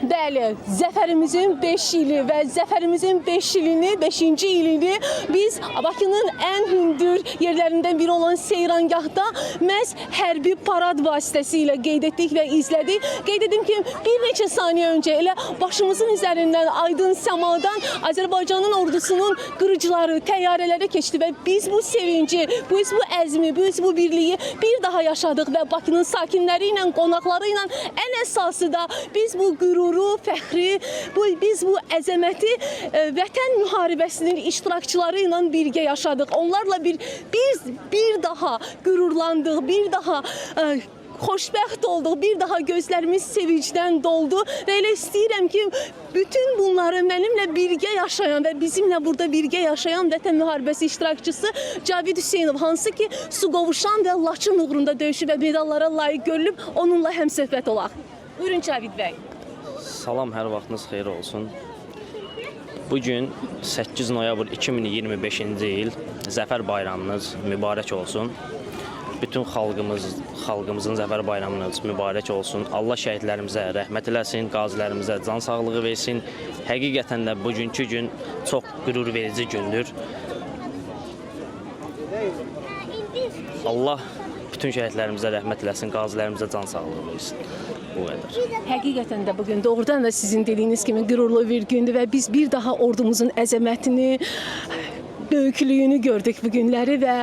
Bəli, zəfərimizin 5 ili və zəfərimizin 5 ilini, 5-ci ilini biz Bakının ən hündür yerlərindən biri olan Seyrangahda məhz hərbi parad vasitəsilə qeyd etdik və izlədik. Qeyd edim ki, bir neçə saniyə öncə elə başımızın üzərindən, aydın səmadan Azərbaycanın ordusunun qırıcıları, təyyarələri keçdi və biz bu sevinci, biz bu əzmi, biz bu birliyi bir daha yaşadıq və Bakının sakinləri ilə, qonaqları ilə ən əsası da biz bu qüruru, fəxri, biz bu əzəməti Vətən müharibəsinin iştirakçıları ilə birgə yaşadıq. Onlarla bir daha qürurlandıq, bir daha xoşbəxt olduq, bir daha gözlərimiz sevincdən doldu və elə istəyirəm ki, bütün bunları mənimlə birgə yaşayan və bizimlə burada birgə yaşayan Vətən müharibəsi iştirakçısı Cavid Hüseynov, hansı ki, Suqovuşan və Laçın uğrunda döyüşü və medallara layiq görülüb, onunla həmsöhbət olaq. Buyurun Cavid bəy. Salam, hər vaxtınız xeyir olsun. Bugün 8 noyabr 2025-ci il Zəfər bayramınız mübarək olsun. Bütün xalqımızın Zəfər bayramınız mübarək olsun. Allah şəhidlərimizə rəhmət eləsin, qazilərimizə can sağlığı versin. Həqiqətən də bugünkü gün çox qürur verici gündür. Allah bütün şəhidlərimizə rəhmət eləsin, qazilərimizə can sağlığı versin. Bu qədər. Həqiqətən də bugün doğrudan da sizin dediyiniz kimi qürurlu bir gündür və biz bir daha ordumuzun əzəmətini, böyüklüyünü gördük bu günləri və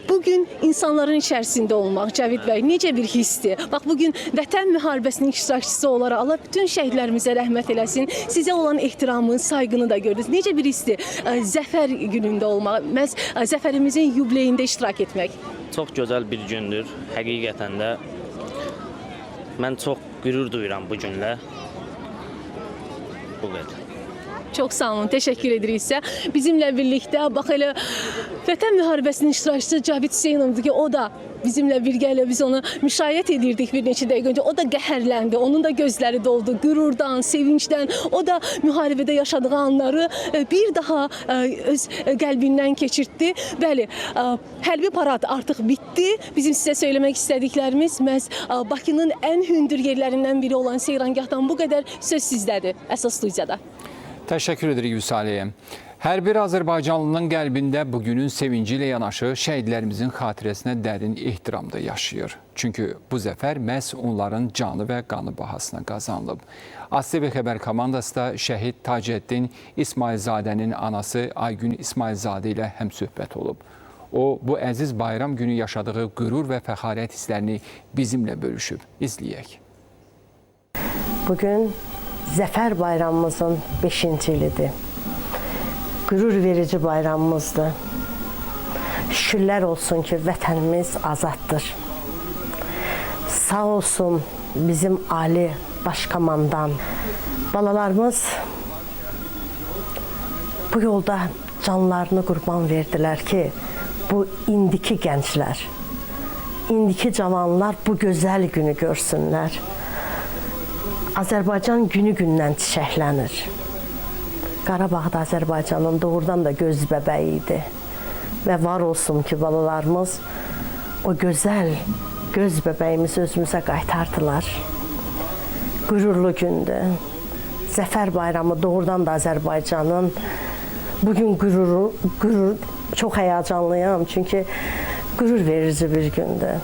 bugün insanların içərisində olmaq, Cavid bəy, necə bir hissdir? Bax, bugün Vətən müharibəsinin iştirakçısı olaraq Allah bütün şəhidlərimizə rəhmət eləsin, sizə olan ehtiramı, sayğını da gördünüz. Necə bir hissdir Zəfər günündə olmaq, məhz Zəfərimizin yubileyində iştirak etmək? Çox gözəl bir gündür, həqiqətən də. Mən çox qürur duyuram bu günlə. Bu qədər. Çox sağ olun, təşəkkür edirik sizə. Bizimlə birlikdə, bax elə Vətən müharibəsinin iştirakçısı Cavid Hüseynovdur ki, o da bizimlə birgə ilə biz onu müşayiət edirdik bir neçə dəqiqə öncə. O da qəhərləndi, onun da gözləri doldu, qürurdan, sevincdən. O da müharibədə yaşadığı anları bir daha öz qəlbindən keçirtdi. Bəli, hərbi parad artıq bitdi. Bizim sizə söyləmək istədiklərimiz məhz Bakının ən hündür yerlərindən biri olan Seyrangahdan bu qədər. Söz sizdədir, əsas studiyada. Təşəkkür edirik Vüsaləyə. Hər bir Azərbaycanlının qəlbində bugünün sevinci ilə yanaşı şəhidlərimizin xatirəsinə dərin ehtiram da yaşayır. Çünki bu zəfər məhz onların canı və qanı bahasına qazanılıb. ASTV xəbər komandası da şəhid Tacəddin İsmailzadənin anası Aygün İsmailzadə ilə həmsöhbət olub. O, bu əziz bayram günü yaşadığı qürur və fəxarət hisslərini bizimlə bölüşüb. İzləyək. Bugün Zəfər bayramımızın 5-ci ilidir. Qürur verici bayramımızdır. Şükürlər olsun ki, vətənimiz azaddır. Sağ olsun bizim ali başkomandan. Balalarımız bu yolda canlarını qurban verdilər ki, bu indiki gənclər, indiki cavanlar bu gözəl günü görsünlər. Azərbaycan günü-gündən çiçəklənir. Qarabağda Azərbaycanın doğrudan da göz bəbəyi idi. Və var olsun ki, balalarımız o gözəl göz bəbəyimizi özümüzə qaytardılar. Qürurlu gündür. Zəfər bayramı doğrudan da Azərbaycanın. Bugün çox həyəcanlıyam, çünki qürur verici bir gündür.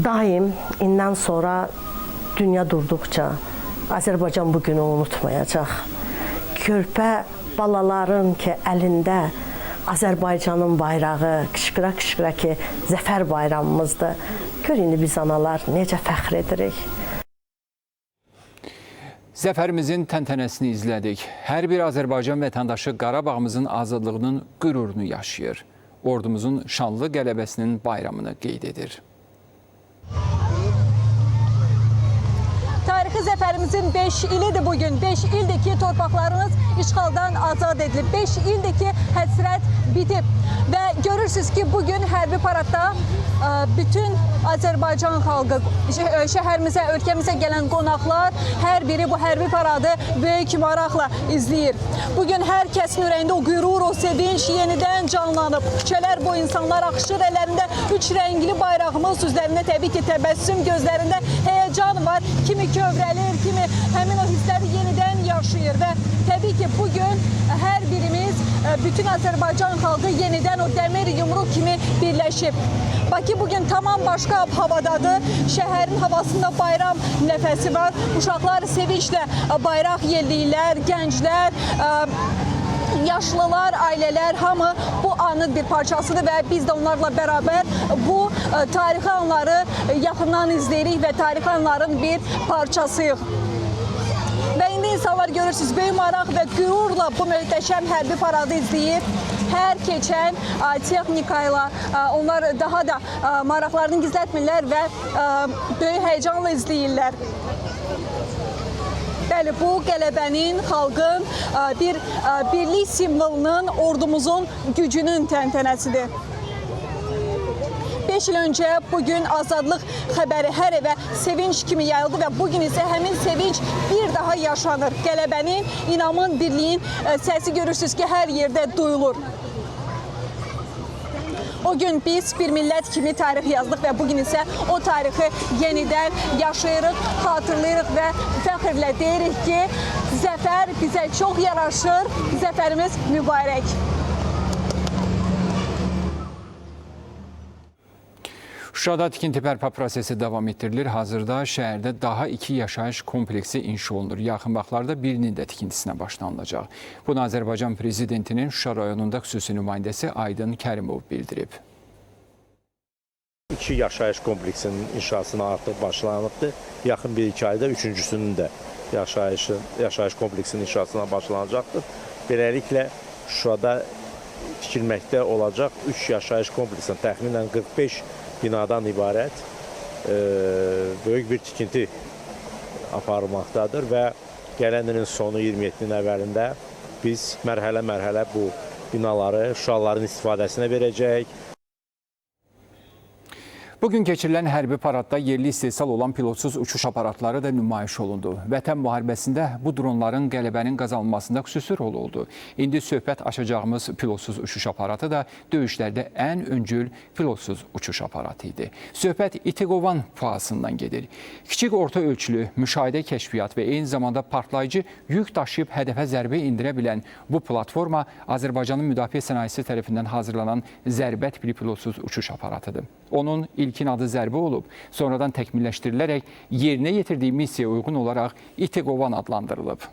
Daim indən sonra dünya durduqca Azərbaycan bu günü unutmayacaq. Körpə balaların ki, əlində Azərbaycanın bayrağı qışqıra-qışqıra ki, Zəfər bayramımızdır. Gör, indi biz analar necə fəxr edirik. Zəfərimizin təntənəsini izlədik. Hər bir Azərbaycan vətəndaşı Qarabağımızın azadlığının qürurunu yaşayır. Ordumuzun şanlı qələbəsinin bayramını qeyd edir. Tarixi zəfərimizin 5 ilidir bugün. 5 ildir ki, torpaqlarımız işğaldan azad edilib. 5 ildir ki, həsrət bitib. Və görürsünüz ki, bugün hərbi paradda bütün Azərbaycan xalqı, şəhərimizə, ölkəmizə gələn qonaqlar hər biri bu hərbi paradı böyük maraqla izləyir. Bugün hər kəsin ürəyində o qürur, o sevinç yenidən canlanıb. Küçələr bu insanlar axışır, əllərində 3 rəngli bayrağımız, üzlərində təbii ki, təbəssüm, gözlərində həyəcan var. Kimi kövrəlir, kimi həmin o hissləri yenidən yaşayır və təbii ki, bugün hər birimiz, bütün Azərbaycan xalqı yenidən o dəmir yumruq kimi birləşib. Bakı bugün tamam başqa havadadır. Şəhərin havasında bayram nəfəsi var. Uşaqlar sevinclə bayraq yelləyirlər, gənclər, yaşlılar, ailələr hamı bu anın bir parçasıdır və biz də onlarla bərabər bu tarixi anları yaxından izləyirik və tarixi anların bir parçasıyıq. Və indi insanlar görürsünüz, böyük maraq və qürurla bu möhtəşəm hərbi paradı izləyir. Hər keçən texnika ilə onlar daha da maraqlarını gizlətmirlər və böyük həyəcanla izləyirlər. Bəli, bu qələbənin, xalqın, bir birlik simvolunun, ordumuzun gücünün təntənəsidir. 5 il öncə bugün azadlıq xəbəri hər evə sevinç kimi yayıldı və bugün isə həmin sevinç bir daha yaşanır. Qələbənin, inamın, birliyin səsi görürsünüz ki, hər yerdə duyulur. O gün biz bir millət kimi tarix yazdıq və bugün isə o tarixi yenidən yaşayırıq, xatırlayırıq və fəxrlə deyirik ki, zəfər bizə çox yaraşır, zəfərimiz mübarək. Şuşada tikinti bərpa prosesi davam etdirilir. Hazırda şəhərdə daha 2 yaşayış kompleksi inşa olunur. Yaxın vaxtlarda birinin də tikintisinə başlanılacaq. Bunu Azərbaycan Prezidentinin Şuşa rayonunda xüsusi nümayəndəsi Aydın Kərimov bildirib. 2 yaşayış kompleksinin inşasına artıq başlanıbdır. Yaxın 1-2 ayda 3-cüsünün də yaşayış kompleksinin inşasına başlanacaqdır. Beləliklə Şuşada tikilməkdə olacaq 3 yaşayış kompleksinin təxminən 45 binadan ibarət böyük bir tikinti aparılmaqdadır və gələn ilin sonu 27-nin əvvəlində biz mərhələ-mərhələ bu binaları Şuşalıların istifadəsinə verəcəyik. Bugün keçirilən hərbi paradda yerli istehsal olan pilotsuz uçuş aparatları da nümayiş olundu. Vətən müharibəsində bu dronların qələbənin qazanılmasında xüsusi rol oldu. İndi söhbət açacağımız pilotsuz uçuş aparatı da döyüşlərdə ən öncül pilotsuz uçuş aparatı idi. Söhbət İtiqovan PUA-sından gedir. Kiçik orta ölçülü müşahidə kəşfiyyat və eyni zamanda partlayıcı yük daşıyıb hədəfə zərbə indirə bilən bu platforma Azərbaycanın müdafiə sənayesi tərəfindən hazırlanan zərbə tipli pilotsuz uçuş aparatıdır. Onun ilkin adı zərbə olub, sonradan təkmilləşdirilərək yerinə yetirdiyi missiyaya uyğun olaraq İtiqovan adlandırılıb.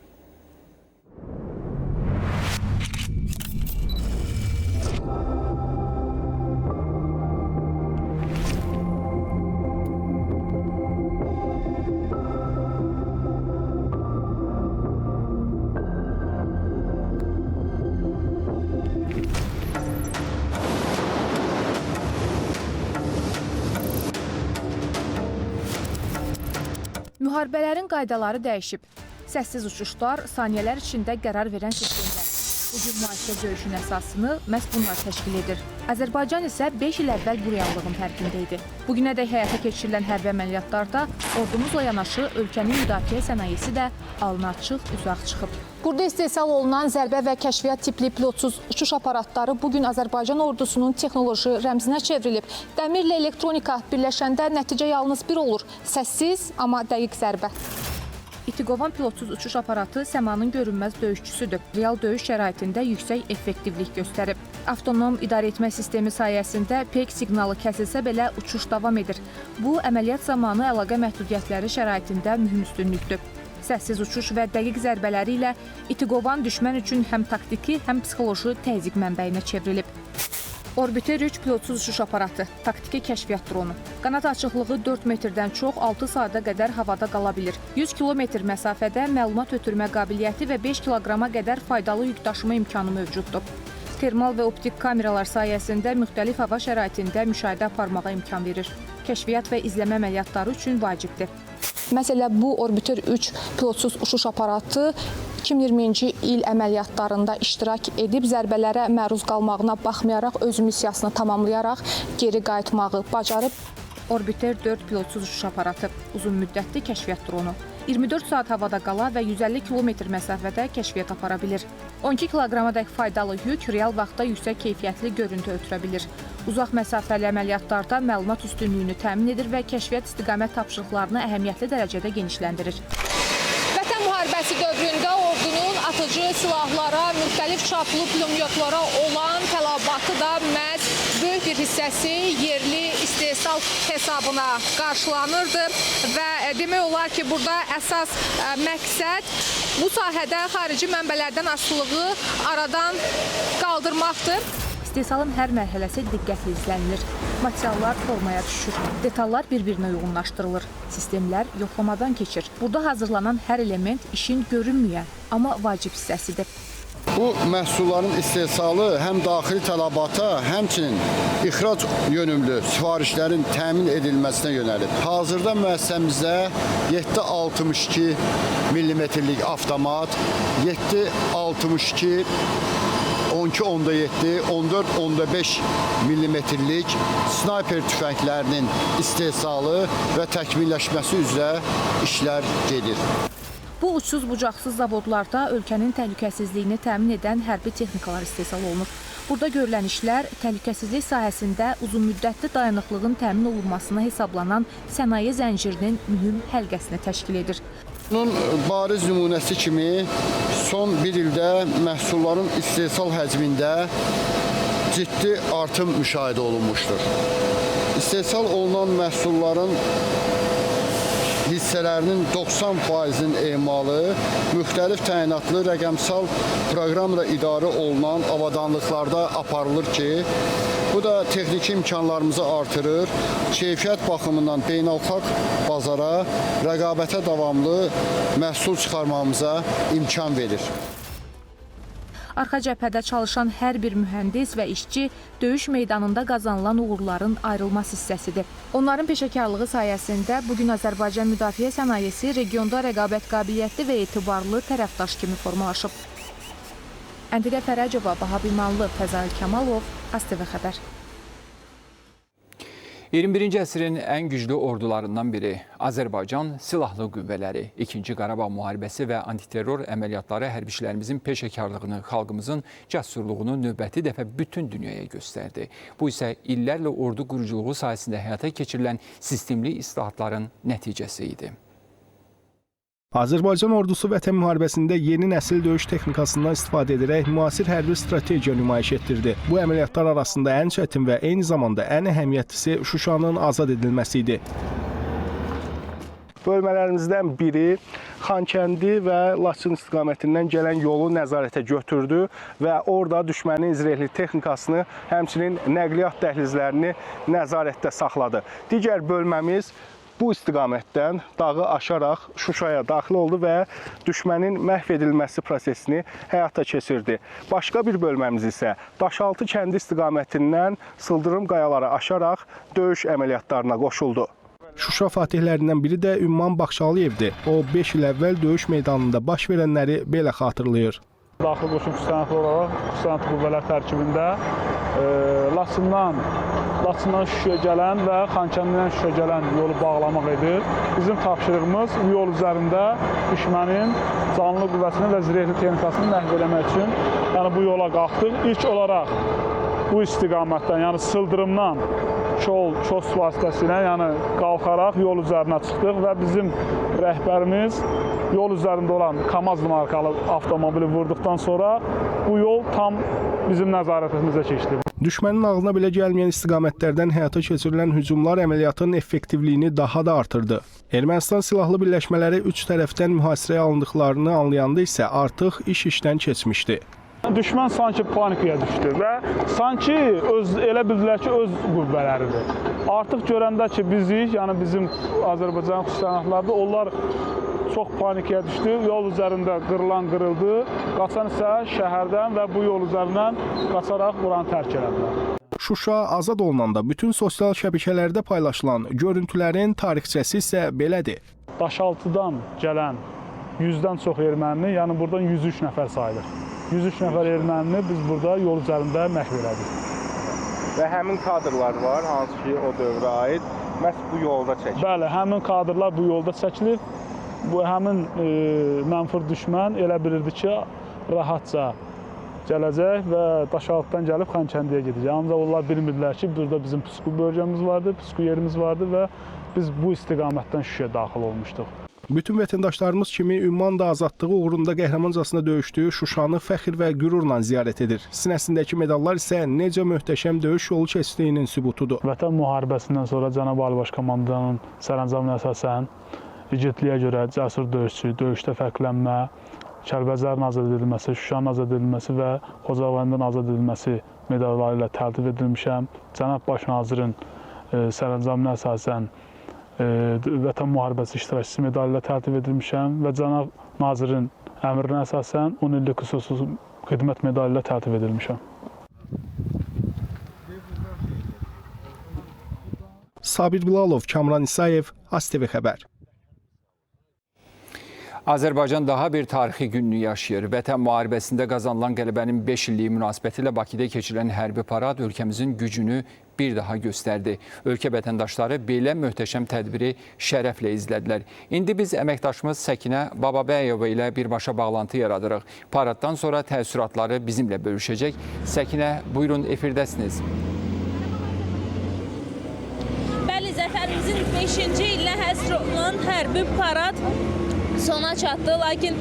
Müharibələrin qaydaları dəyişib. Səssiz uçuşlar, saniyələr içində qərar verən sistemlər. Bugün mühasirə döyüşün əsasını məhz bunlar təşkil edir. Azərbaycan isə 5 il əvvəl bu reallığın fərqində idi. Bugünədək həyata keçirilən hərbi əməliyyatlarda ordumuzla yanaşı ölkənin müdafiə sənayesi də alnı açıq, uzaq çıxıb. Burada istehsal olunan zərbə və kəşfiyyat tipli pilotsuz uçuş aparatları bugün Azərbaycan ordusunun texnoloji rəmzinə çevrilib. Dəmirlə elektronika birləşəndə nəticə yalnız bir olur. Səssiz, amma dəqiq zərbə. İtiqovan pilotsuz uçuş aparatı səmanın görünməz döyüşçüsüdür. Real döyüş şəraitində yüksək effektivlik göstərib. Avtonom idarəetmə sistemi sayəsində peyk siqnalı kəsilsə belə uçuş davam edir. Bu, əməliyyat zamanı əlaqə məhdudiyyətləri şəraitində mühüm üstünlükdür. Səssiz uçuş və dəqiq zərbələri ilə İtiqovan düşmən üçün həm taktiki, həm psixoloji təzyiq mənbəyinə çevrilib. Orbiter 3 pilotsuz uçuş aparatı, taktiki kəşfiyyat dronu. Qanat açıqlığı 4 metrdən çox 6 saata qədər havada qala bilir. 100 kilometr məsafədə məlumat ötürmə qabiliyyəti və 5 kiloqrama qədər faydalı yük daşıma imkanı mövcuddur. Termal və optik kameralar sayəsində müxtəlif hava şəraitində müşahidə aparmağa imkan verir. Kəşfiyyat və izləmə əməliyyatları üçün vacibdir. Məsələn, bu Orbiter 3 pilotsuz uçuş aparatı 2020-ci il əməliyyatlarında iştirak edib zərbələrə məruz qalmağına baxmayaraq öz missiyasını tamamlayaraq geri qayıtmağı bacarıb. Orbiter 4 pilotsuz uçuş aparatı, uzun müddətli kəşfiyyat dronu. 24 saat havada qala və 150 kilometr məsafədə kəşfiyyat apara bilir. 12 kiloqramadək faydalı yük real vaxtda yüksək keyfiyyətli görüntü ötürə bilir. Uzaq məsafəli əməliyyatlarda məlumat üstünlüyünü təmin edir və kəşfiyyat istiqamət tapşırıqlarını əhəmiyyətli dərəcədə genişləndirir. Vətən müharibəsi dövründə ordunun atıcı silahlara, müxtəlif çaplı pulemyotlara olan tələbatı da məhz böyük bir hissəsi yerli istehsal hesabına qarşılanırdı və demək olar ki, burada əsas məqsəd bu sahədə xarici mənbələrdən asılılığı aradan qaldırmaqdır. İstehsalın hər mərhələsi diqqətli izlənilir. Materiallar formaya düşür, detallar bir-birinə uyğunlaşdırılır, sistemlər yoxlamadan keçir. Burada hazırlanan hər element işin görünməyən, amma vacib hissəsidir. Bu məhsulların istehsalı həm daxili tələbata, həmçinin ixrac yönümlü sifarişlərin təmin edilməsinə yönəlib. Hazırda müəssisəmizdə 7.62 mm-lik avtomat, 7.62 12.7, 14.5 mm-lik snayper tüfənglərinin istehsalı və təkmilləşməsi üzrə işlər gedir. Bu uçsuz-bucaqsız zavodlarda ölkənin təhlükəsizliyini təmin edən hərbi texnikalar istehsal olunur. Burada görülən işlər təhlükəsizlik sahəsində uzunmüddətli dayanıqlığın təmin olunmasına hesablanan sənaye zəncirinin mühüm həlqəsini təşkil edir. Bunun bariz nümunəsi kimi son bir ildə məhsulların istehsal həcmində ciddi artım müşahidə olunmuşdur. İstehsal olunan məhsulların hissələrinin 90%-nin emalı müxtəlif təyinatlı rəqəmsal proqramla idarə olunan avadanlıqlarda aparılır ki, bu da texniki imkanlarımızı artırır, keyfiyyət baxımından beynəlxalq bazara, rəqabətə davamlı məhsul çıxarmamıza imkan verir. Arxa cəbhədə çalışan hər bir mühəndis və işçi döyüş meydanında qazanılan uğurların ayrılmaz hissəsidir. Onların peşəkarlığı sayəsində bugün Azərbaycan müdafiə sənayesi regionda rəqabət qabiliyyətli və etibarlı tərəfdaş kimi formalaşıb. Əntiqə Fərəcova, Bahab İmanlı, Fəzail Kamalov, ASTV Xəbər. 21-ci əsrin ən güclü ordularından biri Azərbaycan Silahlı Qüvvələri 2-ci Qarabağ müharibəsi və antiterror əməliyyatları hərbiçilərimizin peşəkarlığını, xalqımızın cəsurluğunu növbəti dəfə bütün dünyaya göstərdi. Bu isə illərlə ordu quruculuğu sayəsində həyata keçirilən sistemli islahatların nəticəsi idi. Azərbaycan ordusu Vətən müharibəsində yeni nəsil döyüş texnikasından istifadə edərək müasir hərbi strategiya nümayiş etdirdi. Bu əməliyyatlar arasında ən çətin və eyni zamanda ən əhəmiyyətlisi Şuşanın azad edilməsi idi. Bölmələrimizdən biri Xankəndi və Laçın istiqamətindən gələn yolu nəzarətə götürdü və orada düşmənin izrehli texnikasını, həmçinin nəqliyyat dəhlizlərini nəzarətdə saxladı. Digər bölməmiz bu istiqamətdən dağı aşaraq Şuşaya daxil oldu və düşmənin məhv edilməsi prosesini həyata keçirdi. Başqa bir bölməmiz isə Daşaltı kəndi istiqamətindən sıldırım qayaları aşaraq döyüş əməliyyatlarına qoşuldu. Şuşa fatihlərindən biri də Ümman Baxşalıyevdir. O 5 il əvvəl döyüş meydanında baş verənləri belə xatırlayır. Daxili qoşun kürsənatlı olaraq kürsənatlı qüvvələr tərkibində Laçından Şuşaya gələn və Xankəndidən Şuşaya gələn yolu bağlamaq idi. Bizim tapşırığımız bu yol üzərində düşmənin canlı qüvvəsini və zirehli texnikasını məhv eləmək üçün bu yola qalxdıq. İlk olaraq bu istiqamətdən, yəni sıldırımdan ços vasitəsilə qalxaraq yol üzərinə çıxdıq və bizim rəhbərimiz yol üzərində olan KAMAZ markalı avtomobili vurduqdan sonra bu yol tam bizim nəzarətimizə keçdi. Düşmənin ağlına belə gəlməyən istiqamətlərdən həyata keçirilən hücumlar əməliyyatın effektivliyini daha da artırdı. Ermənistan silahlı birləşmələri üç tərəfdən mühasirəyə alındıqlarını anlayanda isə artıq iş işdən keçmişdi. Düşmən sanki panikaya düşdü və sanki elə bildilər ki, öz qüvvələridir. Artıq görəndə ki, bizik, yəni bizim Azərbaycan xüsusiyyətlərdə onlar çox panikaya düşdü. Yol üzərində qırılan qırıldı, qaçan isə şəhərdən və bu yol üzərindən qaçaraq buranı tərk elədilər. Şuşa azad olunanda bütün sosial şəbəkələrdə paylaşılan görüntülərin tarixçəsi isə belədir. Daşaltıdan gələn 100-dən çox ermənini, yəni buradan 103 nəfər sayılır. 103 nəfər ermənini biz burada yol üzərində məhv elədik. Və həmin kadrlar var, hansı ki o dövrə aid, məhz bu yolda çəkilir. Bəli, həmin kadrlar bu yolda çəkilir. Bu həmin mənfur düşmən elə bilirdi ki, rahatca gələcək və Daşaltıdan gəlib Xankəndiyə gedəcək. Ancaq onlar bilmirdilər ki, burada bizim pusku bölgəmiz vardı, pusku yerimiz vardı və biz bu istiqamətdən Şuşaya daxil olmuşduq. Bütün vətəndaşlarımız kimi ümman da azadlığı uğrunda qəhrəmancasına döyüşdüyü Şuşanı fəxr və qürurla ziyarət edir. Sinəsindəki medallar isə necə möhtəşəm döyüş yolu keçdiyinin sübutudur. Vətən müharibəsindən sonra Cənab Ali Baş Komandanın sərəncamına əsasən igidliyə görə cəsur döyüşçü, döyüşdə fərqlənmə, Kəlbəcərin azad edilməsi, Şuşanın azad edilməsi və Xocavəndin azad edilməsi medalları ilə təltif edilmişəm. Cənab Baş Nazirin sərəncamına əsasən Vətən müharibəsi iştirakçısı medalı ilə təltif edilmişəm və Cənab Nazirin əmrinə əsasən 10 illik xüsusi xidmət medalı ilə təltif edilmişəm. Sabir Bilalov, Kamran İsayev, ASTV Xəbər. Azərbaycan daha bir tarixi gününü yaşayır. Vətən müharibəsində qazanılan qələbənin 5 illiyi münasibətilə Bakıda keçirilən hərbi parad ölkəmizin gücünü bir daha göstərdi. Ölkə vətəndaşları belə möhtəşəm tədbiri şərəflə izlədilər. İndi biz əməkdaşımız Səkinə Bababəyova ilə birbaşa bağlantı yaradırıq. Paraddan sonra təəssüratları bizimlə bölüşəcək. Səkinə, buyurun, efirdəsiniz. Bəli, zəfərimizin 5-ci ilinə həsr olunan hərbi parad sona çatdı, lakin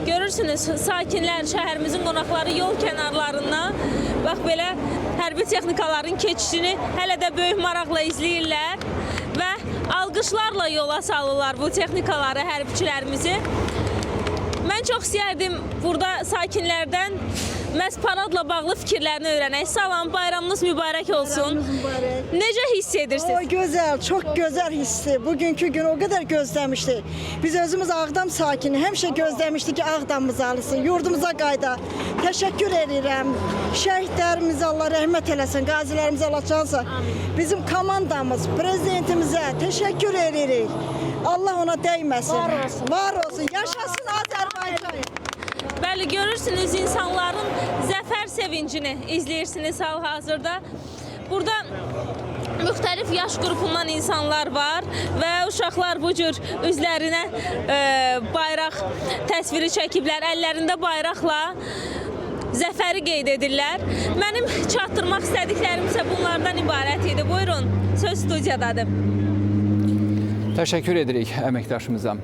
görürsünüz sakinlər, şəhərimizin qonaqları yol kənarlarından bax belə hərbi texnikaların keçişini hələ də böyük maraqla izləyirlər və alqışlarla yola salırlar bu texnikaları, hərbçilərimizi. Mən çox istəyərdim burada sakinlərdən məhz paradla bağlı fikirlərini öyrənək. Salam, bayramınız mübarək olsun. Necə hiss edirsiniz? O gözəl, çox gözəl hissi. Bugünkü gün o qədər gözləmişdik. Biz özümüz Ağdam sakini, həmişə gözləmişdik ki, Ağdamımız alısın, yurdumuza qayda. Təşəkkür edirəm. Şəhidlərimizə Allah rəhmət eləsin, qazilərimizə Allah cansın. Bizim komandamız, prezidentimizə təşəkkür edirik. Allah ona dəyməsin. Var olsun. Var olsun. Yaşasın Azərbaycan. Bəli, görürsünüz insanların zəfər sevincini izləyirsiniz hal-hazırda. Burada müxtəlif yaş qrupundan insanlar var və uşaqlar bu cür üzlərinə bayraq təsviri çəkiblər, əllərində bayraqla zəfəri qeyd edirlər. Mənim çatdırmaq istədiklərim isə bunlardan ibarət idi. Buyurun, söz studiyadadır. Təşəkkür edirik əməkdaşımıza.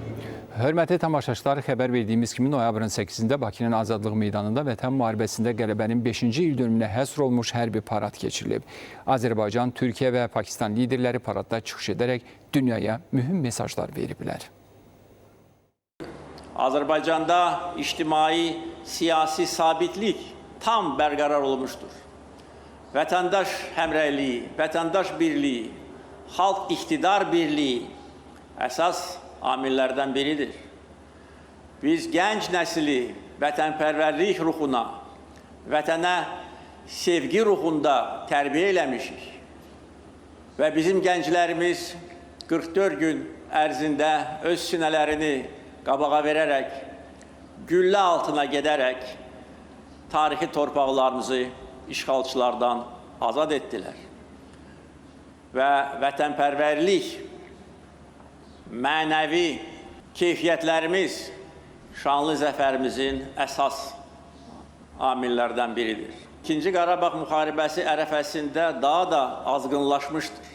Hörmətli tamaşaçılar, xəbər verdiyimiz kimi noyabrın 8-də Bakının Azadlıq Meydanında Vətən müharibəsində qələbənin 5-ci ildönümünə həsr olmuş hərbi parad keçirilib. Azərbaycan, Türkiyə və Pakistan liderləri paradda çıxış edərək dünyaya mühüm mesajlar veriblər. Azərbaycanda ictimai, siyasi sabitlik tam bərqərar olmuşdur. Vətəndaş həmrəyliyi, vətəndaş birliyi, xalq iqtidar birliyi əsas amillərdən biridir. Biz gənc nəsli vətənpərvərlik ruhuna, vətənə sevgi ruhunda tərbiyə eləmişik. Və bizim gənclərimiz 44 gün ərzində öz sinələrini qabağa verərək, güllə altına gedərək tarixi torpaqlarımızı işğalçılardan azad etdilər. Və vətənpərvərlik, mənəvi keyfiyyətlərimiz şanlı zəfərimizin əsas amillərdən biridir. İkinci Qarabağ müharibəsi ərəfəsində daha da azğınlaşmışdır.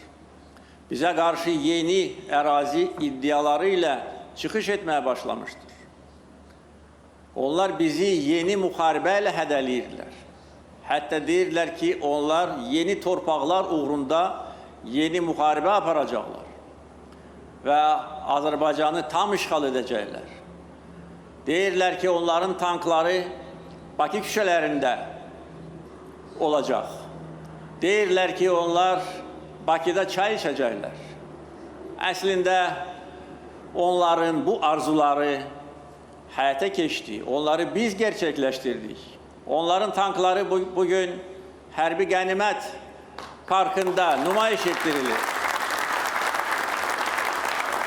Bizə qarşı yeni ərazi iddiaları ilə çıxış etməyə başlamışdır. Onlar bizi yeni müharibə ilə hədələyirlər. Hətta deyirlər ki, onlar yeni torpaqlar uğrunda yeni müharibə aparacaqlar və Azərbaycanı tam işğal edəcəklər. Deyirlər ki, onların tankları Bakı küçələrində olacaq. Deyirlər ki, onlar Bakıda çay içəcəklər. Əslində, onların bu arzuları həyata keçdi. Onları biz gerçəkləşdirdik. Onların tankları bugün hərbi qənimət Parkında nümayiş etdirilir.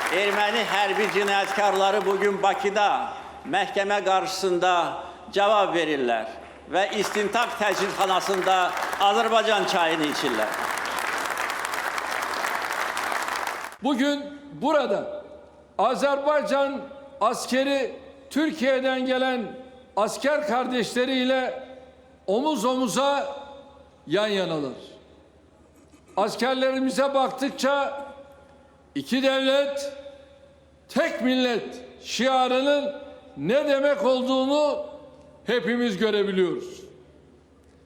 Erməni hərbi cinayətkarları bugün Bakıda məhkəmə qarşısında cavab verirlər və istintaq təcridxanasında Azərbaycan çayını içirlər. Bugün burada Azerbaycan askeri Türkiye'den gelen asker kardeşleriyle omuz omuza yan yanalar. Askerlerimize baktıkça iki devlet, tek millet şiarının ne demek olduğunu hepimiz görebiliyoruz.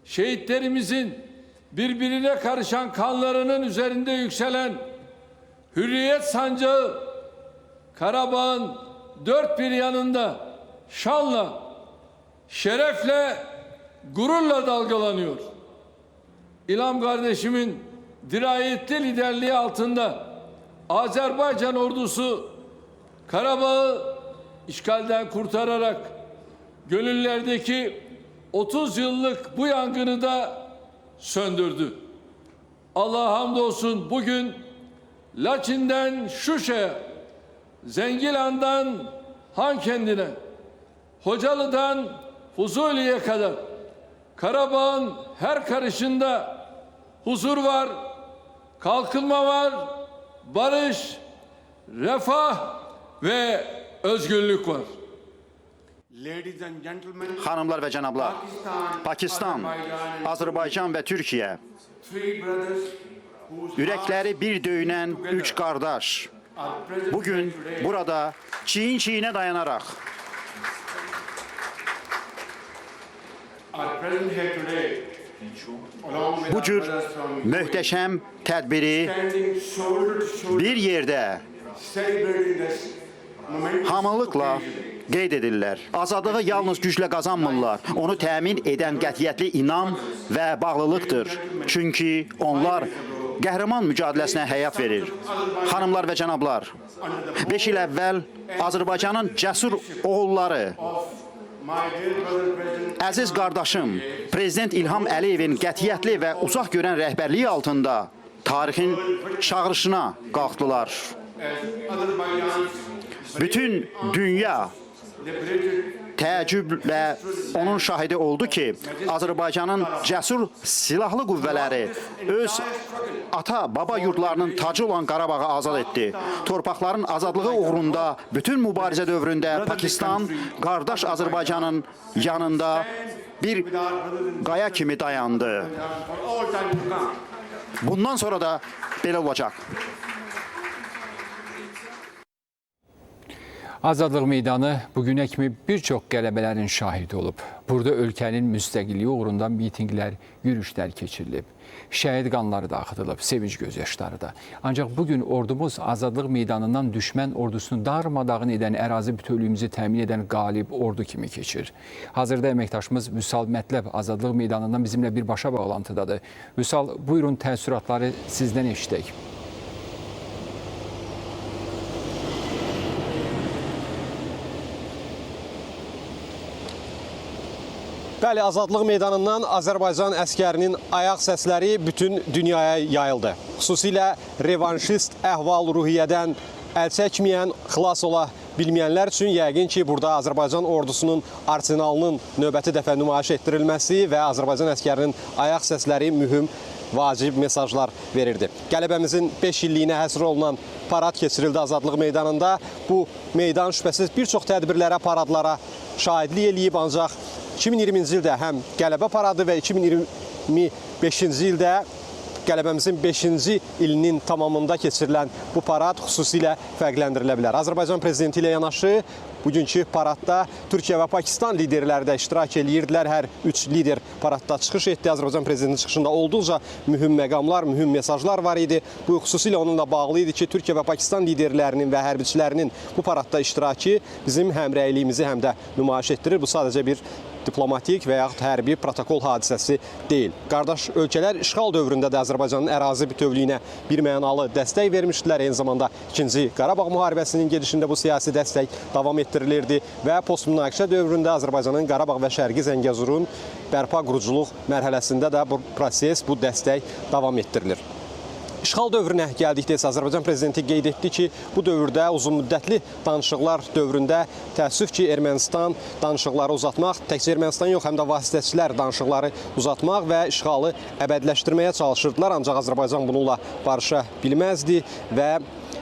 Şehitlerimizin birbirine karışan kanlarının üzerinde yükselen Hürriyet sancağı Karabağ'ın dört bir yanında şanla, şerefle, gururla dalgalanıyor. İlham kardeşimin dirayetli liderliği altında Azerbaycan ordusu Karabağ'ı işgalden kurtararak gönüllerdeki 30 yıllık bu yangını da söndürdü. Allah'a hamdolsun bugün Laçin'den Şuşa'ya, Zengilan'dan Hankendi'ne, Hocalı'dan Fuzuli'ye kadar Karabağ'ın her karışında huzur var, kalkınma var, barış, refah ve özgürlük var. Xanımlar ve cənablar, Pakistan, Azərbaycan və Türkiyə ürəkləri bir döyünən üç qardaş bugün burada çiyin-çiyinə dayanaraq bu cür möhtəşəm tədbiri bir yerdə hamılıqla qeyd edirlər. Azadlığı yalnız güclə qazanmırlar. Onu təmin edən qətiyyətli inam və bağlılıqdır. Çünki onlar qəhrəman mücadiləsinə həyat verir. Xanımlar və cənablar, 5 il əvvəl Azərbaycanın cəsur oğulları, əziz qardaşım, Prezident İlham Əliyevin qətiyyətli və uzaq görən rəhbərliyi altında tarixin çağırışına qalxdılar. Bütün dünya təəccüblə onun şahidi oldu ki, Azərbaycanın cəsur silahlı qüvvələri öz ata-baba yurdlarının tacı olan Qarabağı azad etdi. Torpaqların azadlığı uğrunda bütün mübarizə dövründə Pakistan qardaş Azərbaycanın yanında bir qaya kimi dayandı. Bundan sonra da belə olacaq. Azadlıq meydanı bugünə kimi bir çox qələbələrin şahidi olub. Burada ölkənin müstəqilliyi uğrunda mitinqlər, yürüşlər keçirilib. Şəhid qanları da axıdılıb, sevinç gözyaşları da. Ancaq bugün ordumuz Azadlıq meydanından düşmən ordusunu darmadağın edən, ərazi bütövlüyümüzü təmin edən qalib ordu kimi keçir. Hazırda əməkdaşımız Vüsal Mətləb Azadlıq meydanından bizimlə birbaşa bağlantıdadır. Vüsal, buyurun təəssüratları sizdən eşidək. Bəli, Azadlıq meydanından Azərbaycan əskərinin ayaq səsləri bütün dünyaya yayıldı. Xüsusilə revanşist əhval-ruhiyyədən əl çəkməyən, xilas ola bilməyənlər üçün yəqin ki, burada Azərbaycan ordusunun arsenalının növbəti dəfə nümayiş etdirilməsi və Azərbaycan əskərinin ayaq səsləri mühüm, vacib mesajlar verirdi. Qələbəmizin 5 illiyinə həsr olunan parad keçirildi Azadlıq meydanında. Bu meydan şübhəsiz bir çox tədbirlərə, paradlara şahidlik eləyib, ancaq 2020-ci ildə həm qələbə paradı və 2025-ci ildə qələbəmizin 5-ci ilinin tamamında keçirilən bu parad xüsusilə fərqləndirilə bilər. Azərbaycan prezidenti ilə yanaşı bugünkü paradda Türkiyə və Pakistan liderləri də iştirak edirdilər. Hər üç lider paradda çıxış etdi. Azərbaycan prezidentinin çıxışında olduqca mühüm məqamlar, mühüm mesajlar var idi. Bu xüsusilə onunla bağlı idi ki, Türkiyə və Pakistan liderlərinin və hərbiçilərinin bu paradda iştirakı bizim həmrəyliyimizi həm də nümayiş etdirir. Bu sadəcə bir diplomatik və yaxud hərbi protokol hadisəsi deyil. Qardaş ölkələr işğal dövründə də Azərbaycanın ərazi bütövlüyünə birmənalı dəstək vermişdilər. Eyni zamanda 2-ci Qarabağ müharibəsinin gedişində bu siyasi dəstək davam etdirilirdi və postmünaqişə dövründə Azərbaycanın Qarabağ və Şərqi Zəngəzurun bərpa quruculuq mərhələsində də bu proses, bu dəstək davam etdirilir. İşğal dövrünə gəldikdə isə Azərbaycan prezidenti qeyd etdi ki, bu dövrdə uzunmüddətli danışıqlar dövründə təəssüf ki, Ermənistan danışıqları uzatmaq, təkcə Ermənistan yox, həm də vasitəçilər danışıqları uzatmaq və işğalı əbədiləşdirməyə çalışırdılar. Ancaq Azərbaycan bununla barışa bilməzdi və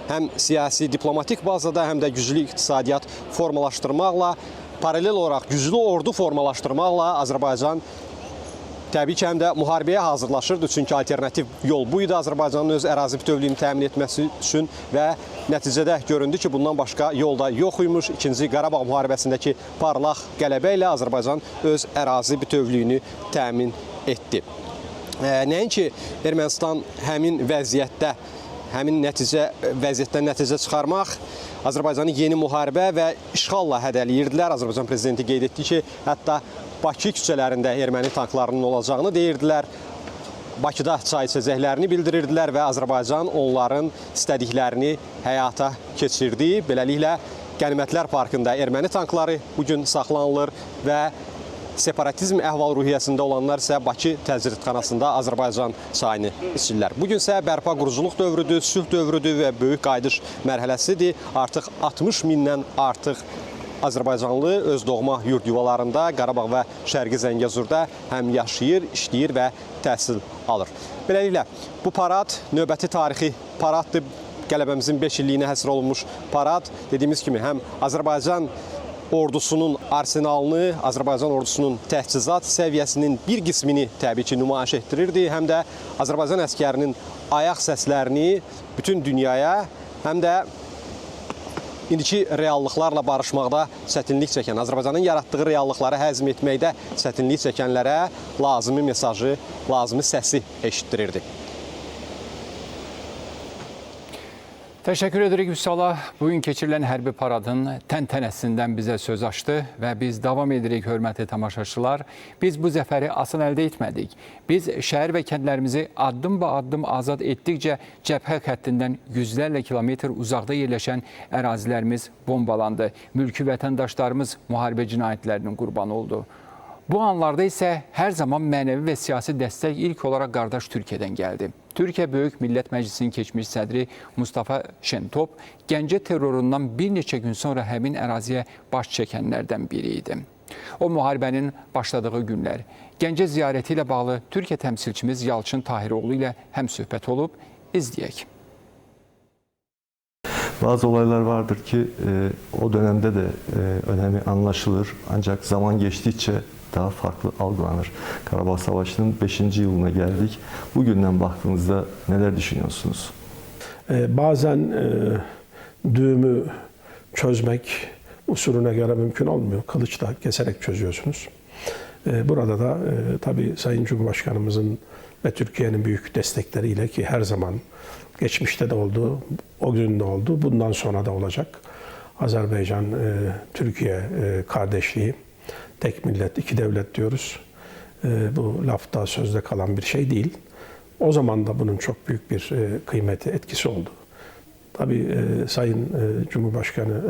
həm siyasi, diplomatik bazada, həm də güclü iqtisadiyyat formalaşdırmaqla, paralel olaraq güclü ordu formalaşdırmaqla Azərbaycan təbii ki, həm də müharibəyə hazırlaşırdı, çünki alternativ yol bu idi Azərbaycanın öz ərazi bütövlüyünü təmin etməsi üçün və nəticədə göründü ki, bundan başqa yolda yox imiş. 2-ci Qarabağ müharibəsindəki parlaq qələbə ilə Azərbaycan öz ərazi bütövlüyünü təmin etdi. Nəinki Ermənistan həmin vəziyyətdə, həmin vəziyyətdən nəticə çıxarmaq, Azərbaycanı yeni müharibə və işğalla hədələyirdilər. Azərbaycan prezidenti qeyd etdi ki, hətta Bakı küçələrində erməni tanklarının olacağını deyirdilər. Bakıda çay içəcəklərini bildirirdilər və Azərbaycan onların istədiklərini həyata keçirdi. Beləliklə, Qənimətlər Parkında erməni tankları bugün saxlanılır və separatizm əhval-ruhiyyəsində olanlar isə Bakı təcridxanasında Azərbaycan çayını içirlər. Bugün isə bərpa quruculuq dövrüdür, sülh dövrüdür və böyük qayıdış mərhələsidir. Artıq 60 mindən artıq Azərbaycanlı öz doğma yurd yuvalarında, Qarabağ və Şərqi Zəngəzurda həm yaşayır, işləyir və təhsil alır. Beləliklə, bu parad növbəti tarixi paraddır. Qələbəmizin 5 illiyinə həsr olunmuş parad. Dediyimiz kimi, həm Azərbaycan ordusunun arsenalını, Azərbaycan ordusunun təchizat səviyyəsinin bir qismini təbii ki, nümayiş etdirirdi, həm də Azərbaycan əskərinin ayaq səslərini bütün dünyaya, həm də indiki reallıqlarla barışmaqda çətinlik çəkən, Azərbaycanın yaratdığı reallıqları həzm etməkdə çətinlik çəkənlərə lazımi mesajı, lazımi səsi eşitdirirdi. Təşəkkür edirik Vüsala. Bugün keçirilən hərbi paradın təntənəsindən bizə söz açdı və biz davam edirik, hörmətli tamaşaçılar. Biz bu zəfəri asan əldə etmədik. Biz şəhər və kəndlərimizi addım-ba-addım azad etdikcə cəbhə xəttindən yüzlərlə kilometr uzaqda yerləşən ərazilərimiz bombalandı. Mülki vətəndaşlarımız müharibə cinayətlərinin qurbanı oldu. Bu anlarda isə hər zaman mənəvi və siyasi dəstək ilk olaraq qardaş Türkiyədən gəldi. Türkiyə Böyük Millət Məclisinin keçmiş sədri Mustafa Şentop Gəncə terrorundan bir neçə gün sonra həmin əraziyə baş çəkənlərdən biri idi. O müharibənin başladığı günlər Gəncə ziyarəti ilə bağlı Türkiyə təmsilçimiz Yalçın Tahiroğlu ilə həmsöhbət olub, izləyək. Bazı olaylar vardır ki, o dönemde de önemi anlaşılır. Ancak zaman geçtikçe daha farklı algılanır. Karabağ Savaşı'nın 5. yılına geldik. Bugünden baktığınızda neler düşünüyorsunuz? Bazen düğümü çözmek usulüne göre mümkün olmuyor. Kılıçla keserek çözüyorsunuz. Burada da tabii Sayın Cumhurbaşkanımızın ve Türkiye'nin büyük destekleriyle, ki her zaman geçmişte de oldu, o gün de oldu, bundan sonra da olacak. Azerbaycan, Türkiye kardeşliği, tek millet, iki devlet diyoruz. Bu lafta, sözde kalan bir şey değil. O zaman da bunun çok büyük bir kıymeti, etkisi oldu. Tabii Sayın Cumhurbaşkanı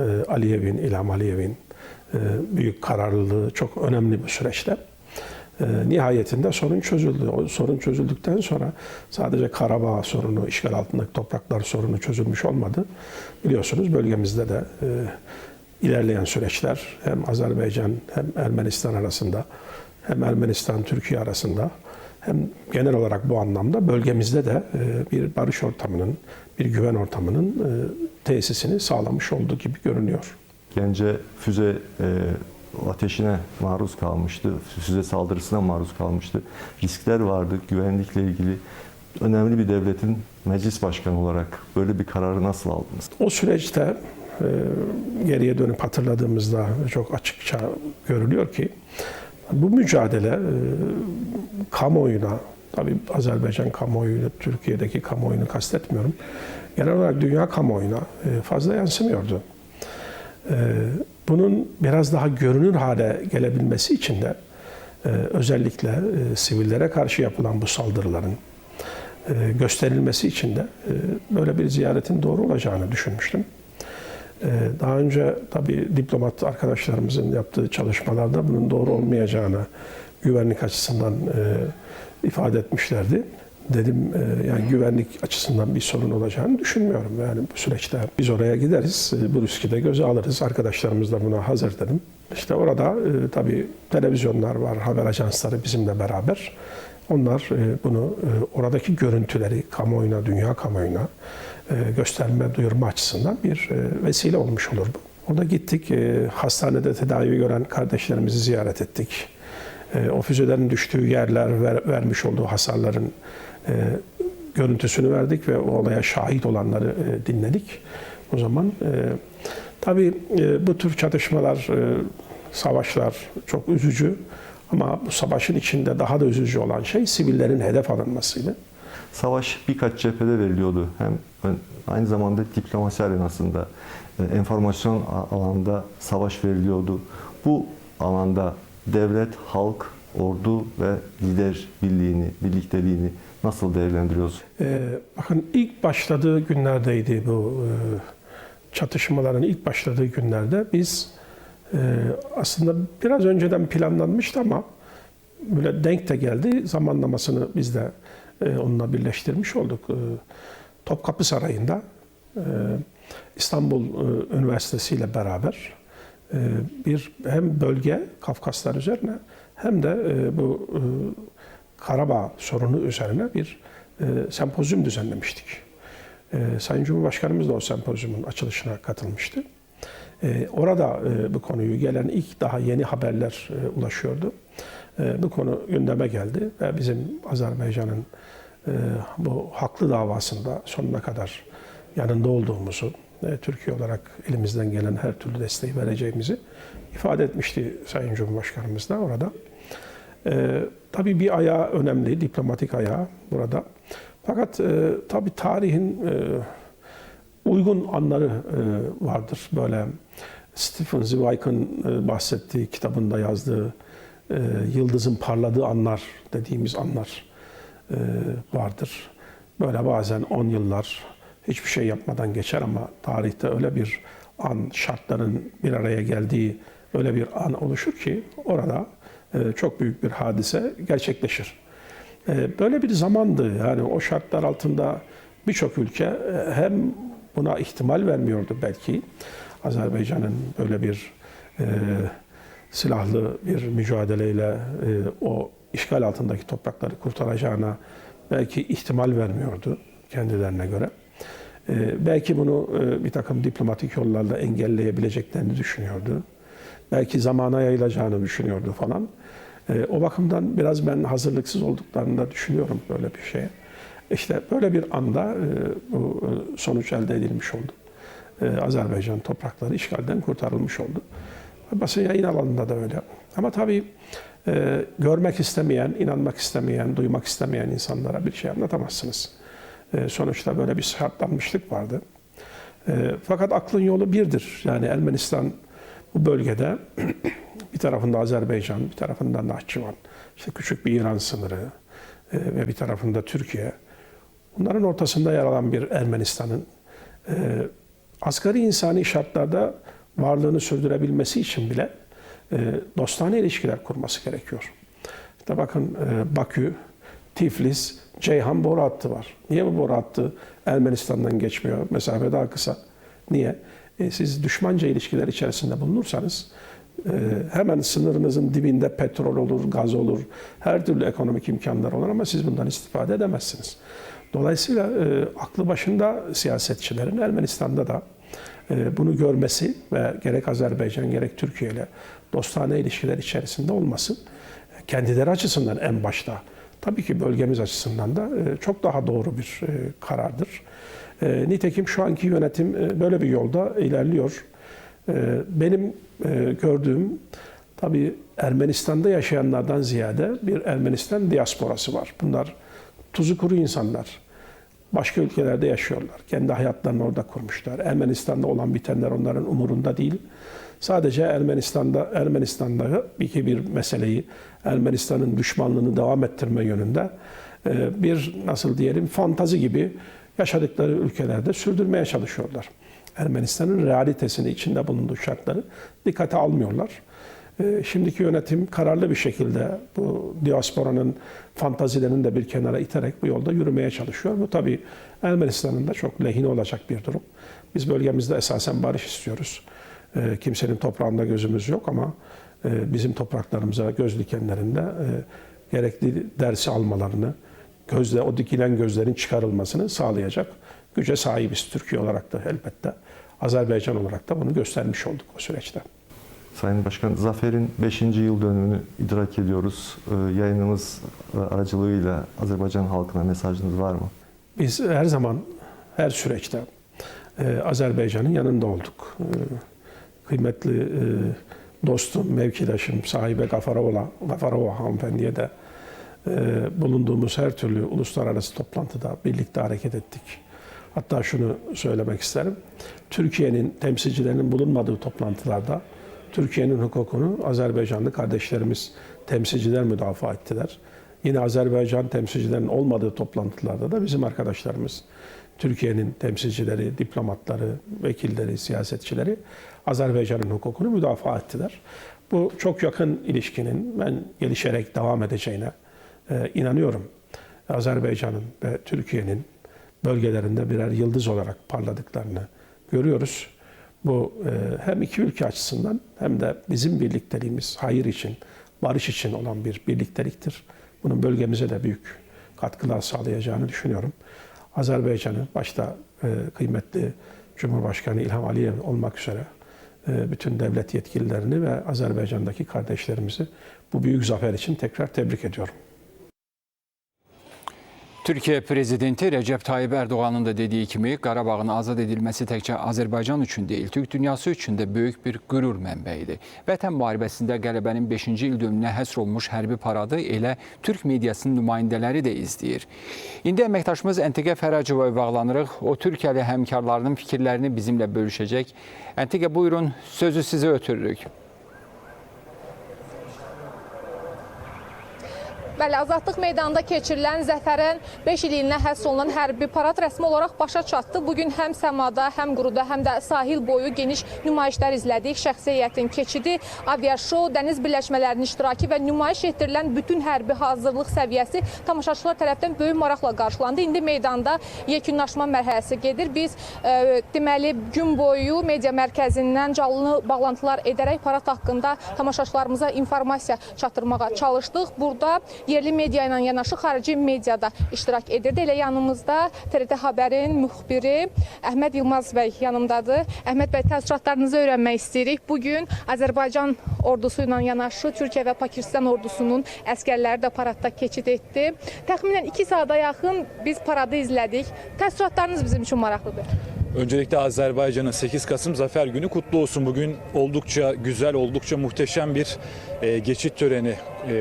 İlham Aliyev'in büyük kararlılığı çok önemli bu süreçte. Nihayetinde sorun çözüldü. O sorun çözüldükten sonra sadece Karabağ sorunu, işgal altındaki topraklar sorunu çözülmüş olmadı. Biliyorsunuz bölgemizde de ilerleyen süreçler hem Azerbaycan hem Ermenistan arasında, hem Ermenistan-Türkiye arasında, hem genel olarak bu anlamda bölgemizde de bir barış ortamının, bir güven ortamının tesisini sağlamış olduğu gibi görünüyor. Gence füze ateşine maruz kalmıştı, füze saldırısına maruz kalmıştı. Riskler vardı, güvenlikle ilgili. Önemli bir devletin meclis başkanı olarak böyle bir kararı nasıl aldınız? O süreçte geriye dönüp hatırladığımızda çok açıkça görülüyor ki bu mücadele kamuoyuna, tabii Azerbaycan kamuoyuyla, Türkiye'deki kamuoyunu kastetmiyorum, genel olarak dünya kamuoyuna fazla yansımıyordu. Bunun biraz daha görünür hale gelebilmesi için de özellikle sivillere karşı yapılan bu saldırıların gösterilmesi için de böyle bir ziyaretin doğru olacağını düşünmüştüm. Daha önce tabii diplomat arkadaşlarımızın yaptığı çalışmalarda bunun doğru olmayacağını güvenlik açısından ifade etmişlerdi. Dedim yani güvenlik açısından bir sorun olacağını düşünmüyorum. Yani bu süreçte biz oraya gideriz, bu riski de göze alırız. Arkadaşlarımız da buna hazır dedim. İşte orada tabii televizyonlar var, haber ajansları bizimle beraber. Onlar bunu oradaki görüntüleri kamuoyuna, dünya kamuoyuna gösterme, duyurma açısından bir vesile olmuş olur bu. Orada gittik, hastanede tedavi gören kardeşlerimizi ziyaret ettik. O füzelerin düştüğü yerler, vermiş olduğu hasarların görüntüsünü verdik ve o olaya şahit olanları dinledik. O zaman tabii bu tür çatışmalar, savaşlar çok üzücü ama bu savaşın içinde daha da üzücü olan şey sivillerin hedef alınmasıydı. Savaş birkaç cephede veriliyordu. Hem aynı zamanda diplomasi arenasında, enformasyon alanında savaş veriliyordu. Bu alanda devlet, halk, ordu ve lider birliğini, birlikteliğini nasıl değerlendiriyoruz? Bakın ilk başladığı günlerdeydi bu çatışmaların ilk başladığı günlerde biz aslında biraz önceden planlanmıştı ama böyle denk de geldi. Zamanlamasını biz de onunla birleştirmiş olduk. Topkapı Sarayı'nda İstanbul Üniversitesi ile beraber bir hem bölge Kafkaslar üzerine hem de bu Karabağ sorunu üzerine bir sempozyum düzenlemiştik. Sayın Cumhurbaşkanımız da o sempozyumun açılışına katılmıştı. Orada bu konuyu gelen ilk daha yeni haberler ulaşıyordu. Bu konu gündeme geldi ve bizim Azerbaycan'ın bu haklı davasında sonuna kadar yanında olduğumuzu, Türkiye olarak elimizden gelen her türlü desteği vereceğimizi ifade etmişti Sayın Cumhurbaşkanımız da orada. Tabii bir ayağı önemli, diplomatik ayağı burada. Fakat tabii tarihin uygun anları vardır. Böyle Stephen Zweig'ın bahsettiği, kitabında yazdığı yıldızın parladığı anlar dediğimiz anlar vardır. Böyle bazen 10 yıllar hiçbir şey yapmadan geçer ama tarihte öyle bir an, şartların bir araya geldiği öyle bir an oluşur ki orada çok büyük bir hadise gerçekleşir. Böyle bir zamandı. Yani o şartlar altında birçok ülke hem buna ihtimal vermiyordu belki. Azerbaycan'ın böyle bir silahlı bir mücadeleyle o işgal altındaki toprakları kurtaracağına belki ihtimal vermiyordu kendilerine göre. Belki bunu bir takım diplomatik yollarla engelleyebileceklerini düşünüyordu. Belki zamana yayılacağını düşünüyordu falan. O bakımdan biraz ben hazırlıksız olduklarını da düşünüyorum böyle bir şeye. İşte böyle bir anda bu sonuç elde edilmiş oldu. Azerbaycan toprakları işgalden kurtarılmış oldu. Basın yayın alanında da öyle. Ama tabii görmek istemeyen, inanmak istemeyen, duymak istemeyen insanlara bir şey anlatamazsınız. Sonuçta böyle bir şartlanmışlık vardı. Fakat aklın yolu birdir. Yani Ermenistan bu bölgede bir tarafında Azerbaycan, bir tarafında Nahçıvan, işte küçük bir İran sınırı ve bir tarafında Türkiye. Bunların ortasında yer alan bir Ermenistan'ın asgari insani şartlarda varlığını sürdürebilmesi için bile dostane ilişkiler kurması gerekiyor. İşte bakın Bakü, Tiflis, Ceyhan boru hattı var. Niye bu boru hattı Ermenistan'dan geçmiyor? Mesafe daha kısa. Niye? Siz düşmanca ilişkiler içerisinde bulunursanız hemen sınırınızın dibinde petrol olur, gaz olur, her türlü ekonomik imkanlar olur ama siz bundan istifade edemezsiniz. Dolayısıyla aklı başında siyasetçilerin Ermenistan'da da bunu görmesi ve gerek Azerbaycan gerek Türkiye ile dostane ilişkiler içerisinde olması kendileri açısından en başta tabii ki bölgemiz açısından da çok daha doğru bir karardır. Nitekim şu anki yönetim böyle bir yolda ilerliyor. Benim gördüğüm tabii Ermenistan'da yaşayanlardan ziyade bir Ermenistan diasporası var. Bunlar tuzu kuru insanlar. başka ülkelerde yaşıyorlar. Kendi hayatlarını orada kurmuşlar. Ermenistan'da olan bitenler onların umurunda değil. Sadece Ermenistan'da bir meseleyi, Ermenistan'ın düşmanlığını devam ettirme yönünde bir nasıl diyelim fantazi gibi yaşadıkları ülkelerde sürdürmeye çalışıyorlar. Ermenistan'ın realitesini, içinde bulunduğu şartları dikkate almıyorlar. Şimdiki yönetim kararlı bir şekilde bu diasporanın fantazilerini de bir kenara iterek bu yolda yürümeye çalışıyor. Bu tabii Ermenistan'ın da çok lehine olacak bir durum. Biz bölgemizde esasen barış istiyoruz. Kimsenin toprağında gözümüz yok ama bizim topraklarımıza göz dikenlerin de gerekli dersi almalarını, o dikilen gözlerin çıkarılmasını sağlayacak güce sahibiz. Türkiye olarak da elbette, Azerbaycan olarak da bunu göstermiş olduk o süreçte. Sayın Başkan, Zafer'in 5. yıl dönümünü idrak ediyoruz. Yayınımız aracılığıyla Azerbaycan halkına mesajınız var mı? Biz her zaman, her süreçte Azerbaycan'ın yanında olduk. Kıymetli dostum, mevkidaşım, sahibe Gafarova hanımefendiye de bulunduğumuz her türlü uluslararası toplantıda birlikte hareket ettik. Hatta şunu söylemek isterim. Türkiye'nin temsilcilerinin bulunmadığı toplantılarda Türkiye'nin hukukunu Azerbaycanlı kardeşlerimiz, temsilciler müdafaa ettiler. Yine Azerbaycan temsilcilerinin olmadığı toplantılarda da bizim arkadaşlarımız, Türkiye'nin temsilcileri, diplomatları, vekilleri, siyasetçileri Azerbaycan'ın hukukunu müdafaa ettiler. Bu çok yakın ilişkinin ben gelişerek devam edeceğine inanıyorum. Azerbaycan'ın ve Türkiye'nin bölgelerinde birer yıldız olarak parladıklarını görüyoruz. Bu hem iki ülke açısından hem de bizim birlikteliğimiz hayır için, barış için olan bir birlikteliktir. Bunun bölgemize de büyük katkılar sağlayacağını düşünüyorum. Azerbaycan'ı başta kıymetli Cumhurbaşkanı İlham Aliyev olmak üzere bütün devlet yetkililerini ve Azerbaycan'daki kardeşlerimizi bu büyük zafer için tekrar tebrik ediyorum. Türkiye Prezidenti Recep Tayyip Erdoğan'ın da dediği kimi Qarabağın azad edilməsi təkcə Azərbaycan üçün deyil, Türk dünyası üçün də böyük bir qürur mənbəyidir. Vətən müharibəsində qələbənin 5-ci il dönümünə həsr olmuş hərbi paradı elə Türk mediasının nümayəndələri də izləyir. İndi əməkdaşımız Əntiqə Fərəcovaya bağlanırıq. O Türkiyəli həmkarlarının fikirlərini bizimlə bölüşəcək. Əntiqə, buyurun, sözü sizə ötürürük. Bəli, Azadlıq meydanında keçirilən zəfərin 5 illiyinə həsr olunan hərbi parad rəsmi olaraq başa çatdı. Bugün həm səmada, həm quruda, həm də sahil boyu geniş nümayişlər izlədik. Şəxsi heyətin keçidi, aviaşou, dəniz birləşmələrinin iştirakı və nümayiş etdirilən bütün hərbi hazırlıq səviyyəsi tamaşaçılar tərəfdən böyük maraqla qarşılandı. İndi meydanda yekunlaşma mərhələsi gedir. Biz deməli gün boyu media mərkəzindən canlı bağlantılar edərək parad haqqında tamaşaçılarımıza informasiya çatdırmağa çalışdıq. Burada yerli media ilə yanaşı xarici mediada iştirak edirdi. Elə yanımızda TRT Xəbərin müxbiri Əhməd Yılmaz bəy yanımdadır. Əhməd bəy, təəssüratlarınızı öyrənmək istəyirik. Bugün Azərbaycan ordusu ilə yanaşı Türkiyə və Pakistan ordusunun əskərləri də paradda keçid etdi. Təxminən 2 saata yaxın biz paradı izlədik. Təəssüratlarınız bizim üçün maraqlıdır. Öncelikle Azerbaycan'ın 8 Kasım Zafer Günü kutlu olsun. Bugün oldukça güzel, oldukça muhteşem bir geçit töreni,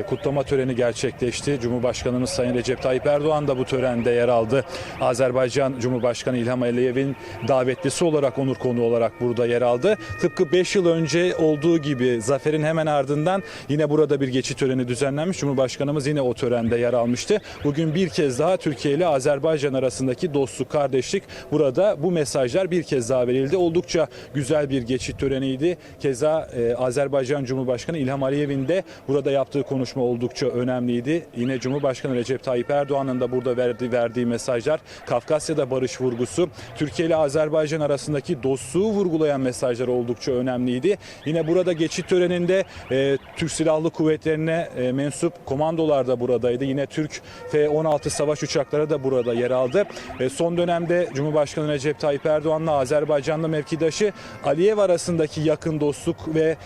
kutlama töreni gerçekleşti. Cumhurbaşkanımız Sayın Recep Tayyip Erdoğan da bu törende yer aldı. Azerbaycan Cumhurbaşkanı İlham Aliyev'in davetlisi olarak, onur konuğu olarak burada yer aldı. Tıpkı 5 yıl önce olduğu gibi zaferin hemen ardından yine burada bir geçit töreni düzenlenmiş. Cumhurbaşkanımız yine o törende yer almıştı. Bugün bir kez daha Türkiye ile Azerbaycan arasındaki dostluk, kardeşlik, burada bu mesajlar bir kez daha verildi. Oldukça güzel bir geçit töreniydi. Keza Azerbaycan Cumhurbaşkanı İlham Aliyev'in de burada yaptığı konuşma oldukça önemliydi. Yine Cumhurbaşkanı Recep Tayyip Erdoğan'ın da burada verdiği mesajlar, Kafkasya'da barış vurgusu, Türkiye ile Azerbaycan arasındaki dostluğu vurgulayan mesajlar oldukça önemliydi. Yine burada geçit töreninde Türk Silahlı Kuvvetleri'ne mensup komandolar da buradaydı. Yine Türk F-16 savaş uçakları da burada yer aldı. Son dönemde Cumhurbaşkanı Recep Tayyip Erdoğan'la Azerbaycan'la mevkidaşı Aliyev arasındaki yakın dostluk ve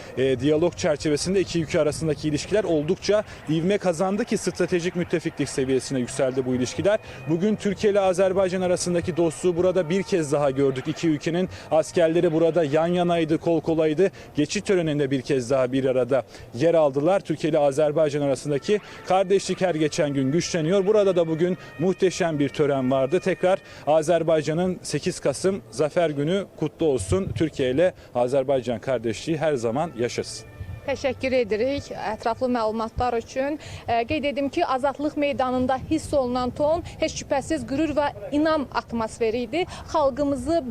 diyalog çerçevesinde iki ülke arasındaki ilişkiler oldukça ivme kazandı ki stratejik müttefiklik seviyesine yükseldi bu ilişkiler. Bugün Türkiye ile Azerbaycan arasındaki dostluğu burada bir kez daha gördük. İki ülkenin askerleri burada yan yanaydı, kol kolaydı. Geçit töreninde bir kez daha bir arada yer aldılar. Türkiye ile Azerbaycan arasındaki kardeşlik her geçen gün güçleniyor. Burada da bugün muhteşem bir tören vardı. Tekrar Azerbaycan'ın 8 Kasım Zafer Günü kutlu olsun. Türkiye ile Azerbaycan kardeşliği her zaman yaşasın. Təşəkkür edirik ətraflı məlumatlar üçün. Qeyd edim ki, Azadlıq meydanında hiss olunan ton heç şübhəsiz qürur və inam atmosferi idi. Xalqımızı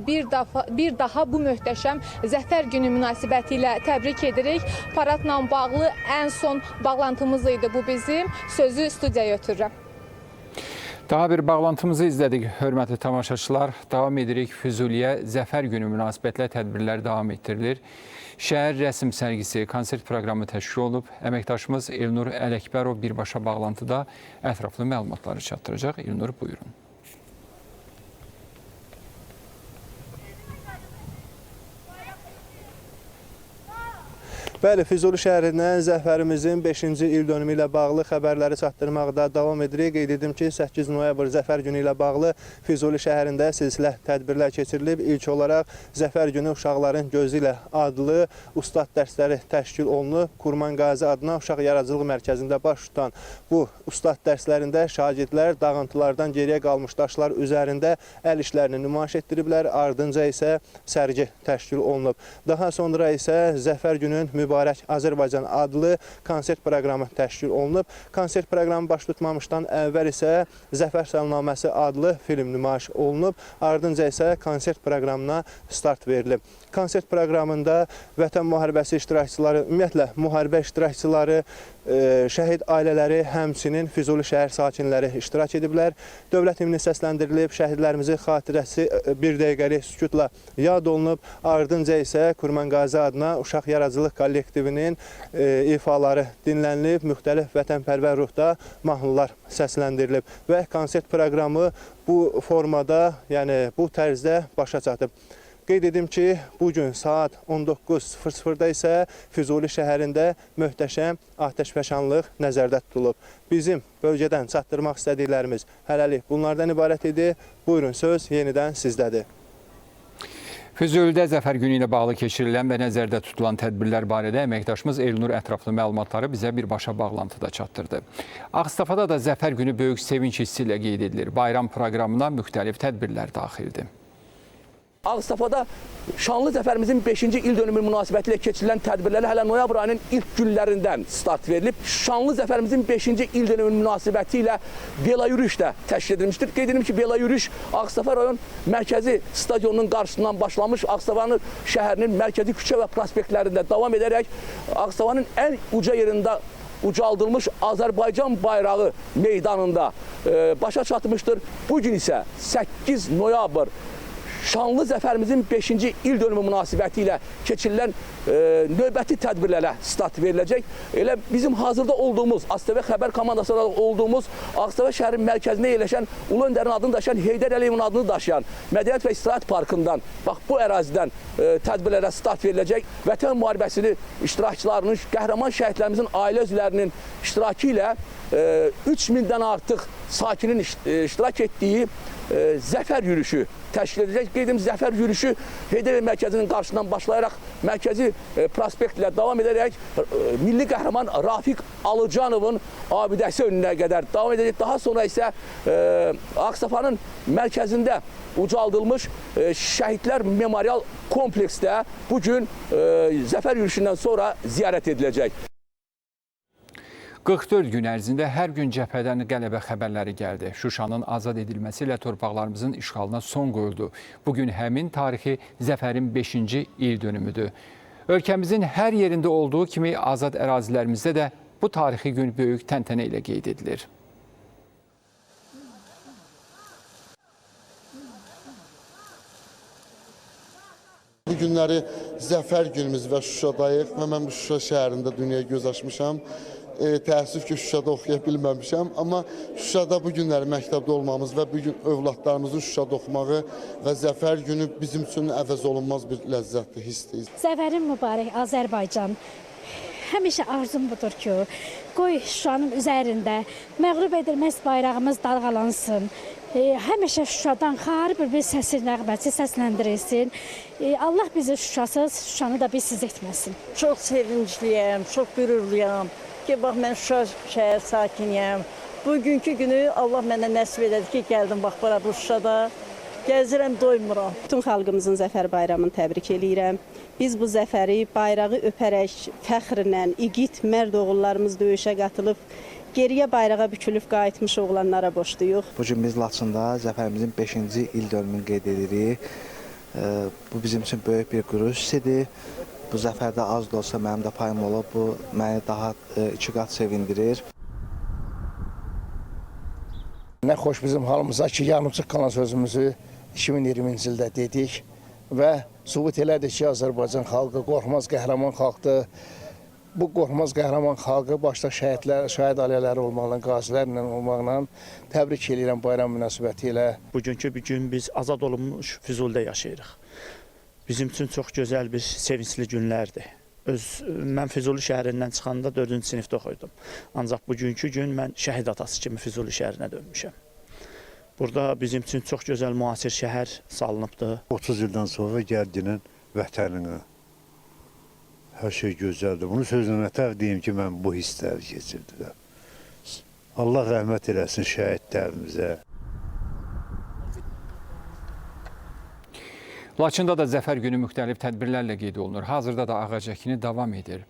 bir daha bu möhtəşəm Zəfər günü münasibətilə təbrik edirik. Paradla bağlı ən son bağlantımız idi bu bizim. Sözü studiyaya ötürürəm. Daha bir bağlantımızı izlədik, hörmətli tamaşaçılar. Davam edirik. Füzuliyə Zəfər günü münasibətlə tədbirlər davam etdirilir. Şəhər rəsm sərgisi, konsert proqramı təşkil olunub. Əməkdaşımız Elnur Ələkbərov birbaşa bağlantıda ətraflı məlumatları çatdıracaq. Elnur, buyurun. Bəli, Füzuli şəhərindən zəfərimizin 5-ci il dönümü ilə bağlı xəbərləri çatdırmaqda davam edirik. Qeyd edim ki, 8 noyabr Zəfər günü ilə bağlı Füzuli şəhərində silsilə tədbirlər keçirilib. İlk olaraq Zəfər günü uşaqların gözü ilə adlı ustad dərsləri təşkil olunub. Kurman Qazi adına Uşaq Yaradıcılıq Mərkəzində baş tutan bu ustad dərslərində şagirdlər dağıntılardan geriyə qalmış daşlar üzərində əl işlərini nümayiş etdiriblər. Ardınca isə sərgi təşkil olunub. Daha sonra isə Zəfər günün Mübarək Azərbaycan adlı konsert proqramı təşkil olunub. Konsert proqramı baş tutmamışdan əvvəl isə Zəfər Salnaməsi adlı film nümayiş olunub. Ardınca isə konsert proqramına start verilib. Konsert proqramında Vətən müharibəsi iştirakçıları, ümumiyyətlə müharibə iştirakçıları, şəhid ailələri, həmçinin Füzuli şəhər sakinləri iştirak ediblər. Dövlət himni səsləndirilib, şəhidlərimizin xatirəsi bir dəqiqəlik sükutla yad olunub. Ardınca isə Kurman Qazi adına Uşaq Yaradıcılıq kollektivinin ifaları dinlənilib, müxtəlif vətənpərvər ruhda mahnılar səsləndirilib və konsert proqramı bu formada, yəni bu tərzdə başa çatıb. Qeyd edim ki, bugün saat 19:00-da isə Füzuli şəhərində möhtəşəm atəşfəşanlıq nəzərdə tutulub. Bizim bölgədən çatdırmaq istədiklərimiz hələlik bunlardan ibarət idi. Buyurun, söz yenidən sizdədir. Füzulidə Zəfər günü ilə bağlı keçirilən və nəzərdə tutulan tədbirlər barədə əməkdaşımız Elnur ətraflı məlumatları bizə birbaşa bağlantıda çatdırdı. Ağstafada da Zəfər günü böyük sevinç hissi ilə qeyd edilir. Bayram proqramına müxtəlif tədbirlər daxildir. Ağstafada şanlı zəfərimizin 5-ci il dönümü münasibətilə keçirilən tədbirlərə hələ noyabr ayının ilk günlərindən start verilib. Şanlı zəfərimizin 5-ci il dönümü münasibəti ilə Bela yürüyüş də təşkil edilmişdir. Qeyd edim ki, Bela yürüyüş Ağstafa rayon mərkəzi stadionunun qarşısından başlamış, Ağstafanın şəhərinin mərkəzi küçə və prospektlərində davam edərək Ağstafanın ən uca yerində ucaldılmış Azərbaycan bayrağı meydanında başa çatmışdır. Bugün isə 8 noyabr şanlı zəfərimizin 5-ci il dönümü münasibəti ilə keçirilən növbəti tədbirlərə start veriləcək. Elə bizim hazırda olduğumuz, ASTV xəbər komandasında olduğumuz Ağstafə şəhərin mərkəzində yerləşən Ulu Öndərin adını daşıyan Heydər Əliyevin adını daşıyan Mədəniyyət və İstirahət Parkından, bax bu ərazidən tədbirlərə start veriləcək. Vətən müharibəsini iştirakçılarının, qəhrəman şəhidlərimizin ailə üzvlərinin iştirakı ilə 3000-dən artıq sakinin iştirak etdiyi Zəfər yürüyüşü təşkil edəcək. Qeyd edim, Zəfər yürüyüşü Heydər Əliyev mərkəzinin qarşısından başlayaraq mərkəzi prospekt ilə davam edərək milli qəhrəman Rafiq Alıcanovun abidəsi önünə qədər davam edəcək. Daha sonra isə Ağstafanın mərkəzində ucaldılmış şəhidlər memorial kompleksdə bugün Zəfər yürüyüşündən sonra ziyarət ediləcək. 44 gün ərzində hər gün cəbhədən qələbə xəbərləri gəldi. Şuşanın azad edilməsi ilə torpaqlarımızın işğalına son qoyuldu. Bugün həmin tarixi zəfərin 5-ci il dönümüdür. Ölkəmizin hər yerində olduğu kimi azad ərazilərimizdə də bu tarixi gün böyük təntənə ilə qeyd edilir. Bu günləri Zəfər günümüz və Şuşadayıq və mən bu Şuşa şəhərində dünyaya göz açmışam. təəssüf ki, Şuşada oxuya bilməmişəm. Amma Şuşada bu günləri məktəbdə olmamız və bu gün övladlarımızın Şuşada oxumağı və Zəfər günü bizim üçün əvəz olunmaz bir ləzzətli hissdir. Zəfərin mübarək Azərbaycan. Həmişə arzum budur ki, qoy Şuşanın üzərində məğlub edilməz bayrağımız dalğalansın. Həmişə Şuşadan xarib bir səsi nəğməsi səsləndirilsin. Allah bizi Şuşasız, Şuşanı da bizsiz etməsin. Çox sevincliyəm, çox qürurluyam ki, bax mən Şuşa şəhər sakiniyəm. Bugünkü günü Allah mənə nəsib elədi ki, gəldim bax bura bu Şuşada. Gəzirəm, doymuram. Bütün xalqımızın Zəfər bayramını təbrik eləyirəm. Biz bu zəfəri bayrağı öpərək, fəxrlə, igid mərd oğullarımız döyüşə qatılıb, geriyə bayrağa bükülüb qayıtmış oğlanlara borcluyuq. Bugün biz Laçında zəfərimizin 5-ci il dönümünü qeyd edirik. Bu bizim üçün böyük bir qürur hissidir. Bu zəfərdə az da olsa mənim də payım olub. Bu məni daha 2 qat sevindirir. Nə xoş bizim halımıza ki, yarımçıq qalan sözümüzü 2020-ci ildə dedik və sübut elədik ki, Azərbaycan xalqı qorxmaz qəhrəman xalqdır. Bu qorxmaz qəhrəman xalqı başda şəhidlər, şəhid ailələri olmaqla, qazilərlə olmaqla təbrik edirəm bayram münasibəti ilə. Bugünkü bir gün biz azad olunmuş Füzulidə yaşayırıq. Bizim üçün çox gözəl bir sevincli günlərdir. Mən Füzuli şəhərindən çıxanda 4-cü sinifdə oxuydum. Ancaq bugünkü gün mən şəhid atası kimi Füzuli şəhərinə dönmüşəm. Burada bizim üçün çox gözəl müasir şəhər salınıbdır. 30 ildən sonra gəldinin vətəninə. Hər şey gözəldir. Bunu sözünə nətər deyim ki, mən bu hissləri keçirdim. Allah rəhmət eləsin şəhidlərimizə. Laçında da Zəfər günü müxtəlif tədbirlərlə qeyd olunur. Hazırda da ağac əkini davam edir.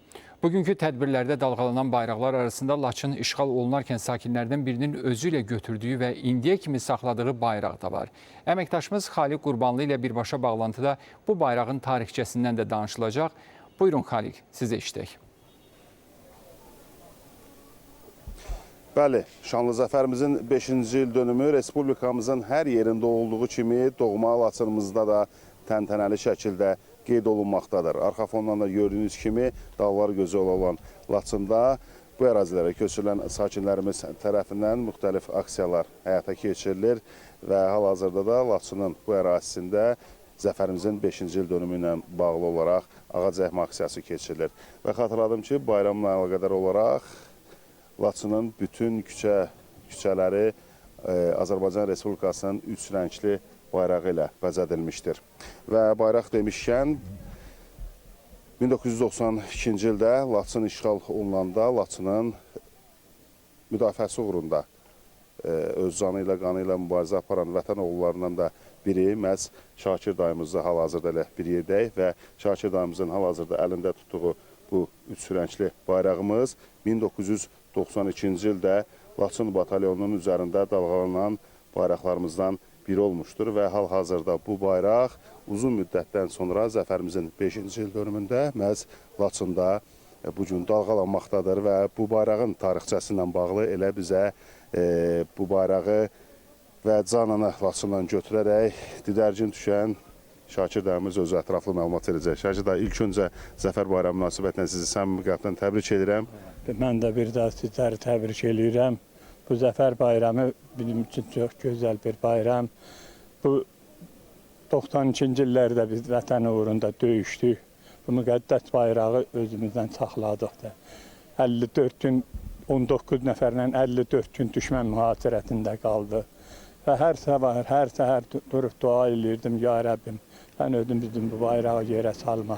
Bugünkü tədbirlərdə dalğalanan bayraqlar arasında Laçın işğal olunarkən sakinlərdən birinin özü ilə götürdüyü və indiyə kimi saxladığı bayraq da var. Əməkdaşımız Xaliq Qurbanlı ilə birbaşa bağlantıda bu bayrağın tarixçəsindən də danışılacaq. Buyurun Xaliq, sizə işlək. Bəli, şanlı zəfərimizin 5-ci il dönümü Respublikamızın hər yerində olduğu kimi doğma Laçınımızda da təntənəli şəkildə qeyd olunmaqdadır. Arxa fondan da gördüyünüz kimi dağlar gözəl olan Laçında bu ərazilərə köçürülən sakinlərimiz tərəfindən müxtəlif aksiyalar həyata keçirilir və hal-hazırda da Laçının bu ərazisində zəfərimizin 5-ci il dönümü ilə bağlı olaraq ağac əkmə aksiyası keçirilir. Və xatırladım ki, bayramla əlaqədar olaraq Laçının bütün küçələri Azərbaycan Respublikasının 3 rəngli bayrağı ilə bəzədilmişdir. Və bayraq demişkən, 1992-ci ildə Laçın işğal olunanda Laçının müdafiəsi uğrunda öz canı ilə, qanı ilə mübarizə aparan vətən oğullarından da biri məhz Şakir dayımızla hal-hazırda elə bir yerdəyik və Şakir dayımızın hal-hazırda əlində tutduğu bu 3 rəngli bayrağımız 1992-ci ildə Laçın batalyonunun üzərində dalğalanan bayraqlarımızdan biri olmuşdur və hal-hazırda bu bayraq uzun müddətdən sonra zəfərimizin 5-ci il dönümündə məhz Laçında bugün dalğalanmaqdadır və bu bayrağın tarixçəsi ilə bağlı elə bizə bu bayrağı və canını Laçından götürərək didərgin düşən Şakir dayımız özü ətraflı məlumat verəcək. Şakir dayı, ilk öncə Zəfər bayramı münasibətilə sizi səmimi qəlbdən təbrik edirəm. Mən də bir daha sizləri təbrik edirəm. Bu Zəfər bayramı bizim üçün çox gözəl bir bayram. Bu 92-ci illərdə biz vətən uğrunda döyüşdük. Bu müqəddəs bayrağı özümüzdən saxladıq da. 54 gün, 19 nəfərlə 54 gün düşmən mühasirətində qaldı. Və hər səhər durub dua edirdim, ya Rəbbim, sən özümüzün bu bayrağı yerə salma,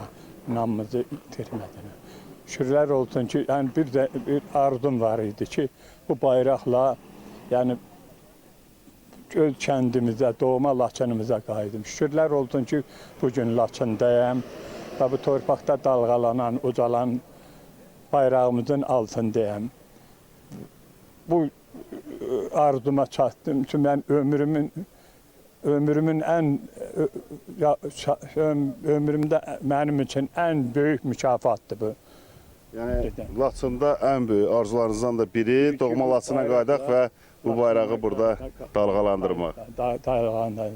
inamımızı itirmədin. Şükürlər olsun ki, yəni bir arzum var idi ki, bu bayraqla yəni öz kəndimizə, doğma Laçınımıza qayıdım. Şükürlər olsun ki, bugün Laçındayım və bu torpaqda dalğalanan, ucalan bayrağımızın altındayım. Bu arzuma çatdım ki, mən ömrümdə mənim üçün ən böyük mükafatdır bu. Yəni, Laçında ən böyük arzularınızdan da biri doğma Laçına qayıdaq və bu bayrağı burada dalğalandırmaq. Dalğalandırmaq.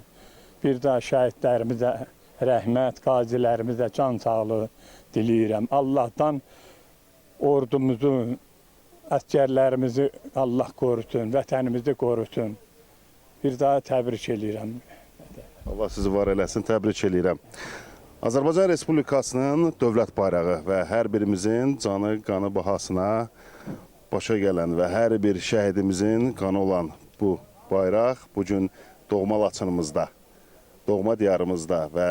Bir daha şəhidlərimizə rəhmət, qazilərimizə can sağlığı diləyirəm. Allahdan ordumuzu, Əsgərlərimizi Allah qorusun, vətənimizi qorusun. Bir daha təbrik edirəm. Allah sizi var eləsin, təbrik edirəm. Azərbaycan Respublikasının dövlət bayrağı və hər birimizin canı, qanı bahasına başa gələn və hər bir şəhidimizin qanı olan bu bayraq bugün doğma Laçınımızda, doğma diyarımızda və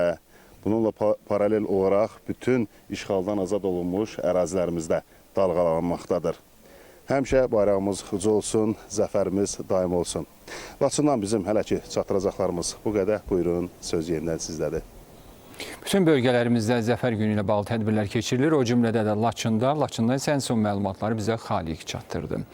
bununla paralel olaraq bütün işğaldan azad olunmuş ərazilərimizdə dalğalanmaqdadır. Həmişə bayrağımız ucu olsun, zəfərimiz daim olsun. Laçından bizim hələ ki çatdıracaqlarımız bu qədər. Buyurun, söz yenidən sizdədir. Bütün bölgələrimizdə Zəfər günü ilə bağlı tədbirlər keçirilir. O cümlədə də Laçında isə ən son məlumatları bizə Xaliq çatdırdı.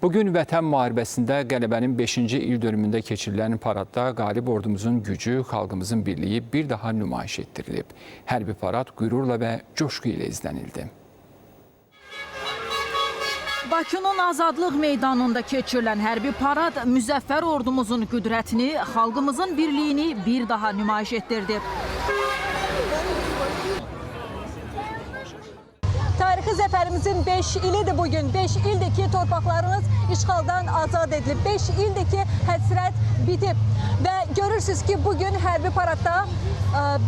Bugün Vətən müharibəsində qələbənin 5-ci il dönümündə keçirilən paradda qalib ordumuzun gücü, xalqımızın birliyi bir daha nümayiş etdirilib. Hərbi parad qürurla və coşqu ilə izlənildi. Bakının Azadlıq meydanında keçirilən hərbi parad müzəffər ordumuzun qüdrətini, xalqımızın birliyini bir daha nümayiş etdirdi. Tarixi zəfərimizin 5 ilidir bugün. 5 ildir ki, torpaqlarımız işğaldan azad edilib. 5 ildir ki, həsrət bitib. Və görürsünüz ki, bugün hərbi paradda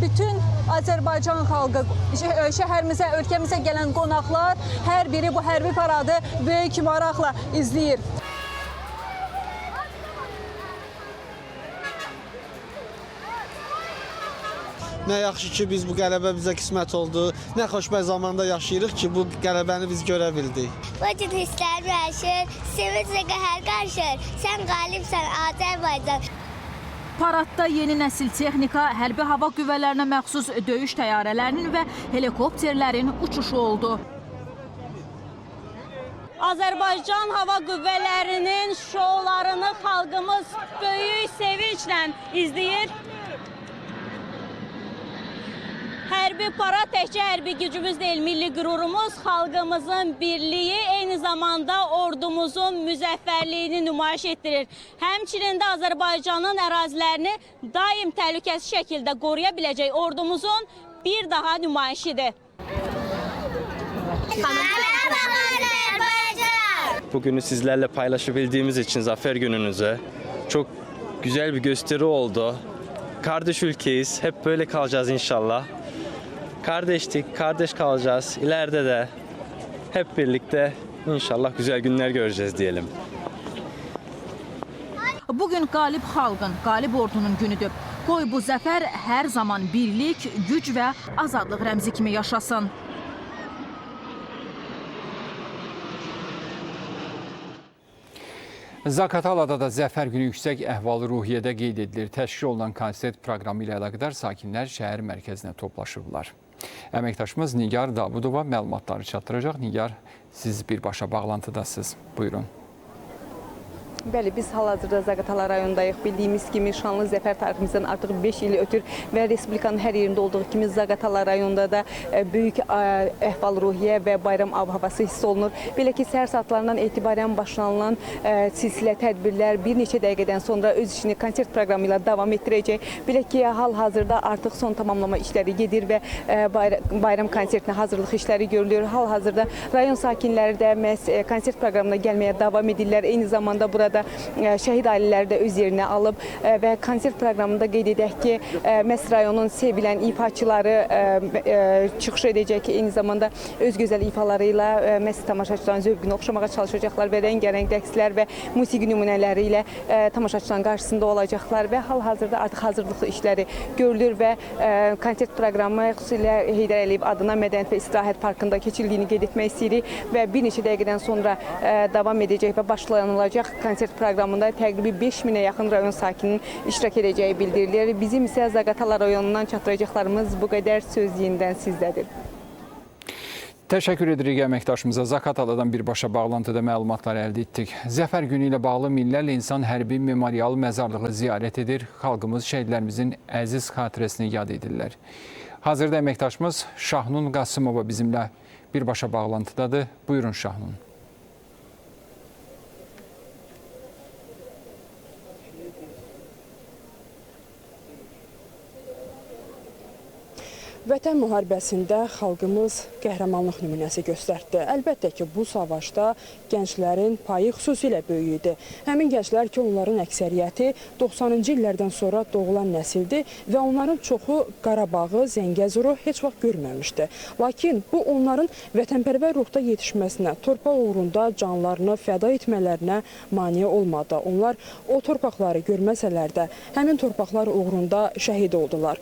bütün Azərbaycan xalqı, şəhərimizə, ölkəmizə gələn qonaqlar hər biri bu hərbi paradı böyük maraqla izləyir. Nə yaxşı ki, biz bu qələbə bizə qismət oldu. Nə xoşbəxt zamanda yaşayırıq ki, bu qələbəni biz görə bildik. Bu cür hisslər məşhur, sevinclə qəhər qarşır. Sən qalibsən Azərbaycan. Paradda yeni nəsil texnika, hərbi hava qüvvələrinə məxsus döyüş təyyarələrinin və helikopterlərin uçuşu oldu. Azərbaycan hava qüvvələrinin şoularını xalqımız böyük sevinclə izləyir. Hərbi parad təkcə hərbi gücümüz deyil, milli qürurumuz, xalqımızın birliyi, eyni zamanda ordumuzun müzəffərliyini nümayiş etdirir. Həmçinin də Azərbaycanın ərazilərini daim təhlükəsiz şəkildə qoruya biləcək ordumuzun bir daha nümayişidir. Bugünü sizlerle paylaşabildiğimiz için Zafer Gününüzü çok güzel bir gösteri oldu. Kardeş ülkeyiz, hep böyle kalacağız inşallah. Kardeştik, kardeş kalacağız. İleride de hep birlikte inşallah güzel günler göreceğiz diyelim. Bugün qalib xalqın, qalib ordunun günüdür. Qoy bu zəfər hər zaman birlik, güc və azadlıq rəmzi kimi yaşasın. Zaqatalada da Zəfər günü yüksək əhval-ruhiyyədə qeyd edilir. Təşkil olunan konsert proqramı ilə əlaqədar sakinlər şəhər mərkəzinə toplaşıblar. Əməkdaşımız Nigar Davudova məlumatları çatdıracaq. Nigar, siz birbaşa bağlantıdasınız. Buyurun. Bəli, biz hal-hazırda Zaqatala rayonundayıq. Bildiyimiz kimi şanlı zəfər tariximizdən artıq 5 ili ötür və Respublikanın hər yerində olduğu kimi Zaqatala rayonunda da böyük əhval-ruhiyyə və bayram ab-havası hiss olunur. Belə ki, səhər saatlarından etibarən başlanılan silsilə tədbirlər bir neçə dəqiqədən sonra öz işini konsert proqramı ilə davam etdirəcək. Belə ki, hal-hazırda artıq son tamamlama işləri gedir və bayram konsertinə hazırlıq işləri görülür. Hal-hazırda rayon sakinləri də məhz konsert proqramına gəlməyə davam edirlər. Eyni zamanda burada şəhid ailələri də öz yerinə alıb və konsert proqramında qeyd edək ki, məhz rayonun sevilən ifaçıları çıxış edəcək ki, eyni zamanda öz gözəl ifaları ilə məhz tamaşaçıların zövqünü oxşamağa çalışacaqlar və rəngarəng rəqslər və musiqi nümunələri ilə tamaşaçıların qarşısında olacaqlar və hal-hazırda artıq hazırlıq işləri görülür və konsert proqramı xüsusilə Heydər Əliyev adına Mədəniyyət və İstirahət Parkında keçirdiyini qeyd etmək istəyirik və bir neçə dəqiqədən sonra davam edəcək və başlanılacaq konsert proqramında təqribi 5000-ə yaxın rayon sakininin iştirak edəcəyi bildirilir. Bizim isə Zaqatala rayonundan çatdıracaqlarımız bu qədər, söz yenidən sizdədir. Təşəkkür edirik əməkdaşımıza. Zaqataladan birbaşa bağlantıda məlumatlar əldə etdik. Zəfər günü ilə bağlı minlərlə insan hərbi memorial məzarlığı ziyarət edir. Xalqımız şəhidlərimizin əziz xatirəsini yad edirlər. Hazırda əməkdaşımız Şahnun Qasımova bizimlə birbaşa bağlantıdadır. Buyurun Şahnun. Vətən müharibəsində xalqımız qəhrəmanlıq nümunəsi göstərdi. Əlbəttə ki, bu savaşda gənclərin payı xüsusilə böyük idi. Həmin gənclər ki, onların əksəriyyəti 90-cı illərdən sonra doğulan nəsildir və onların çoxu Qarabağı, Zəngəzuru heç vaxt görməmişdi. Lakin bu onların vətənpərvər ruhda yetişməsinə, torpaq uğrunda canlarını fəda etmələrinə mane olmadı. Onlar o torpaqları görməsələr də həmin torpaqlar uğrunda şəhid oldular.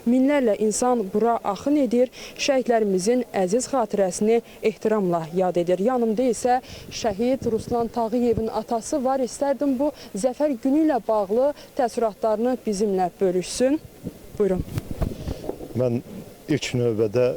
Minlərlə insan bura axın edir, şəhidlərimizin əziz xatirəsini ehtiramla yad edir. Yanımda isə şəhid Ruslan Tağıyevin atası var. İstərdim bu zəfər günü ilə bağlı təəssüratlarını bizimlə bölüşsün. Buyurun. Mən ilk növbədə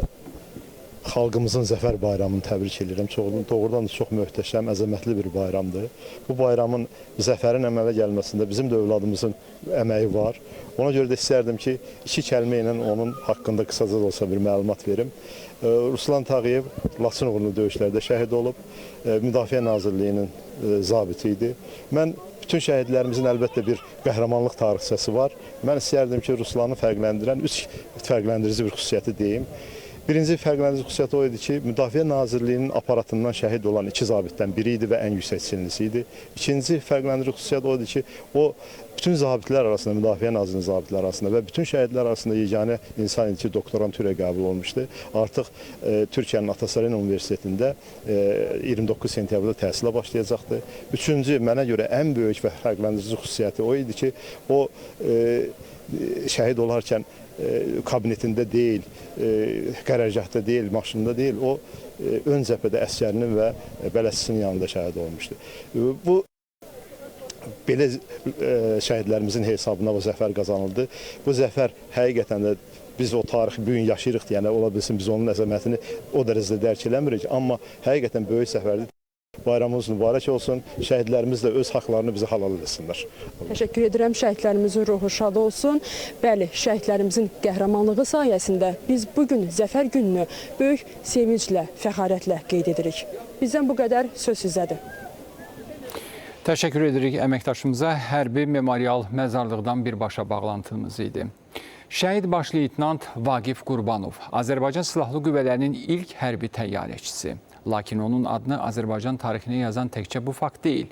xalqımızın Zəfər bayramını təbrik edirəm. Doğrudan da çox möhtəşəm, əzəmətli bir bayramdır. Bu bayramın zəfərin əmələ gəlməsində bizim də övladımızın əməyi var. Ona görə də istərdim ki, 2 kəlmə ilə onun haqqında qısaca da olsa bir məlumat verim. Ruslan Tağıyev Laçın uğurlu döyüşlərdə şəhid olub, Müdafiə Nazirliyinin zabiti idi. Mən bütün şəhidlərimizin əlbəttə bir qəhrəmanlıq tarixçəsi var. Mən istərdim ki, Ruslanı fərqləndirən 3 fərqləndirici bir xüsusiyyəti deyim. Birinci fərqləndirici xüsusiyyəti o idi ki, Müdafiə Nazirliyinin aparatından şəhid olan 2 zabitdən biri idi və ən yüksək çinlisi idi. İkinci fərqləndirici xüsusiyyət o idi ki, o bütün zabitlər arasında, Müdafiə Nazirliyinin zabitlər arasında və bütün şəhidlər arasında yeganə insan idi ki, doktorantürə qəbul olmuşdu. Artıq Türkiyənin Atasarin Universitetində 29 sentyabrda təhsilə başlayacaqdı. Üçüncü, mənə görə ən böyük və fərqləndirici xüsusiyyəti o idi ki, o şəhid olarkən kabinetində deyil, qərargahda deyil, maşında deyil, o ön cəbhədə əskərinin və bələdçisinin yanında şəhid olmuşdu. Bu belə şəhidlərimizin hesabına bu zəfər qazanıldı. Bu zəfər həqiqətən də biz o tarixi bu gün yaşayırıq, yəni ola bilsin biz onun əzəmətini o dərəcədə dərk eləmirik, amma həqiqətən böyük zəfərdir. Bayramımız mübarək olsun, şəhidlərimiz də öz haqlarını bizə halal etsinlər. Təşəkkür edirəm, şəhidlərimizin ruhu şad olsun. Bəli, şəhidlərimizin qəhrəmanlığı sayəsində biz bugün Zəfər gününü böyük sevinclə, fəxarətlə qeyd edirik. Bizdən bu qədər, söz sizdədir. Təşəkkür edirik əməkdaşımıza. Hərbi memorial məzarlıqdan birbaşa bağlantımız idi. Şəhid baş leytenant Vaqif Qurbanov, Azərbaycan Silahlı Qüvvələrinin ilk hərbi təyyarəçisi. Lakin onun adını Azərbaycan tarixinə yazan təkcə bu fakt deyil.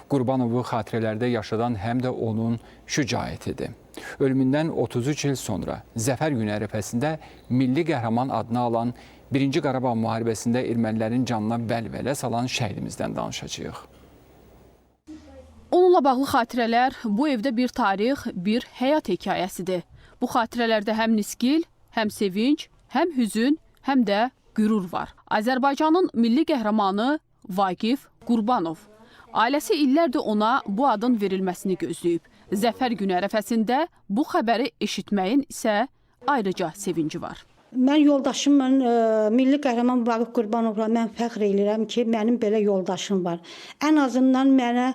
Qurbanovu xatirələrdə yaşadan həm də onun şücaətidir. Ölümündən 33 il sonra Zəfər günü ərəfəsində milli qəhrəman adını alan 1-ci Qarabağ müharibəsində ermənilərin canına vəlvələ salan şəhidimizdən danışacağıq. Onunla bağlı xatirələr bu evdə bir tarix, bir həyat hekayəsidir. Bu xatirələrdə həm nisgil, həm sevinc, həm hüzün, həm də qürur var. Azərbaycanın milli qəhrəmanı Vaqif Qurbanov. Ailəsi illərdir ona bu adın verilməsini gözləyib. Zəfər günü ərəfəsində bu xəbəri eşitməyin isə ayrıca sevinci var. Mən yoldaşımla, milli qəhrəman Vaqif Qurbanovla mən fəxr edirəm ki, mənim belə yoldaşım var. Ən azından mənə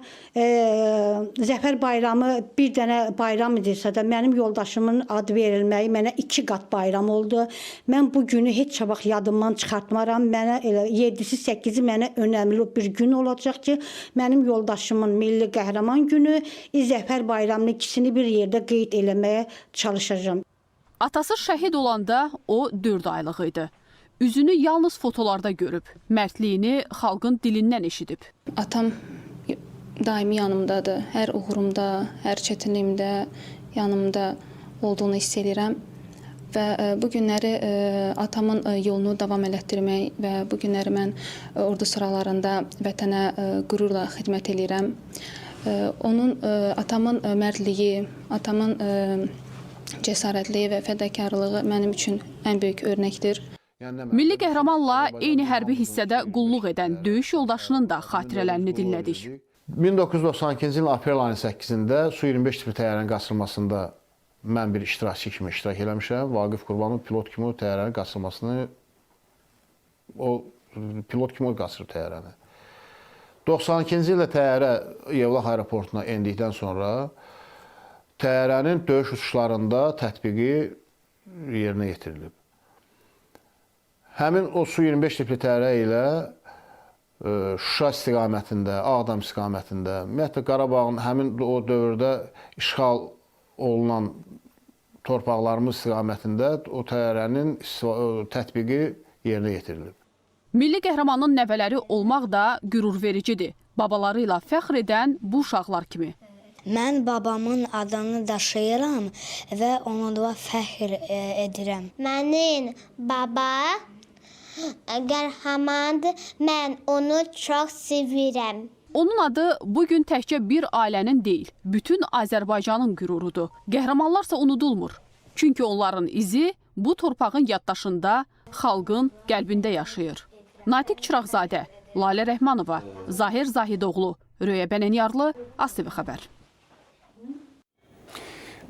Zəfər bayramı bir dənə bayram idirsə də, mənim yoldaşımın adı verilməyi mənə 2 qat bayram oldu. Mən bu günü heç vaxt yadımdan çıxartmaram. Mənə elə 7-si, 8-i mənə önəmli bir gün olacaq ki, mənim yoldaşımın milli qəhrəman günü, Zəfər bayramını ikisini bir yerdə qeyd eləməyə çalışacağam. Atası şəhid olanda o 4 aylıq idi. Üzünü yalnız fotolarda görüb, mərdliyini xalqın dilindən eşidib. Atam daimi yanımdadır. Hər uğurumda, hər çətinliyimdə yanımda olduğunu hiss edirəm. Və bu günləri atamın yolunu davam elətdirmək və bu günləri mən ordu sıralarında vətənə qürurla xidmət edirəm. Atamın mərdliyi, atamın cəsarətliyi və fədakarlığı mənim üçün ən böyük örnəkdir. Milli qəhrəmanla eyni hərbi hissədə qulluq edən döyüş yoldaşının da xatirələrini dinlədik. 1992-ci ilin aprel ayının 8-də Su-25 tipli təyyarənin qaçırılmasında mən bir iştirakçı kimi iştirak eləmişəm. Vaqif Qurbanov pilot kimi o təyyarənin qaçırılmasını, pilot kimi qaçırıb təyyarəni. 92-ci ildə təyyarə Yevlax aeroportuna endikdən sonra təyyarənin döyüş uçuşlarında tətbiqi yerinə yetirilib. Həmin o Su-25 tipli təyyarə ilə Şuşa istiqamətində, Ağdam istiqamətində, ümumiyyətlə Qarabağın həmin o dövrdə işğal olunan torpaqlarımız istiqamətində o təyyarənin tətbiqi yerinə yetirilib. Milli qəhrəmanın nəvələri olmaq da qürur vericidir. Babaları ilə fəxr edən bu uşaqlar kimi. Mən babamın adını daşıyıram və ona da fəxr edirəm. Mənim baba qəhrəmandır, mən onu çox sevirəm. Onun adı bugün təkcə bir ailənin deyil, bütün Azərbaycanın qürurudur. Qəhrəmanlarsa unudulmur. Çünki onların izi bu torpağın yaddaşında, xalqın qəlbində yaşayır. Natiq Çıraqzadə, Lalə Rəhmanova, Zahir Zahidoğlu, Röyə Bənənyarlı, ASTV Xəbər.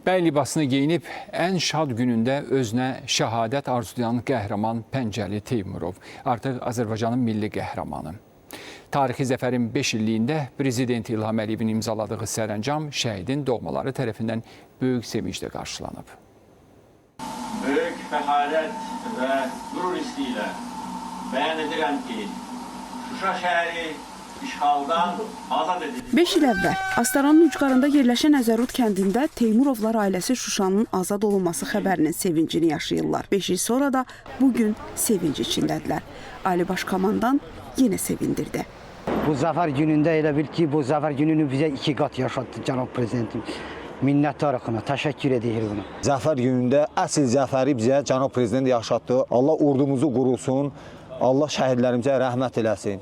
Bəy libasını geyinib ən şad günündə özünə şəhadət arzulayan qəhrəman Pəncəli Teymurov artıq Azərbaycanın milli qəhrəmanı. Tarixi zəfərin 5 illiyində Prezident İlham Əliyevin imzaladığı sərəncam şəhidin doğmaları tərəfindən böyük sevinclə qarşılanıb. Böyük fəxarət və qürur hissi ilə bəyan edirəm ki, Şuşa şəhəri işğaldan azad edildi. 5 il əvvəl Astaranın ucqarında yerləşən Əzərut kəndində Teymurovlar ailəsi Şuşanın azad olunması xəbərinin sevincini yaşayırlar. 5 il sonra da bugün sevinc içindədirlər. Ali Baş Komandan yenə sevindirdi. Bu zəfər günündə elə bil ki, bu zəfər gününü bizə 2 qat yaşatdı cənab prezidentim. Minnətdarıq, təşəkkür edirik buna. Zəfər günündə əsl zəfəri bizə cənab prezident yaşatdı. Allah ordumuzu qurusun, Allah şəhidlərimizə rəhmət eləsin.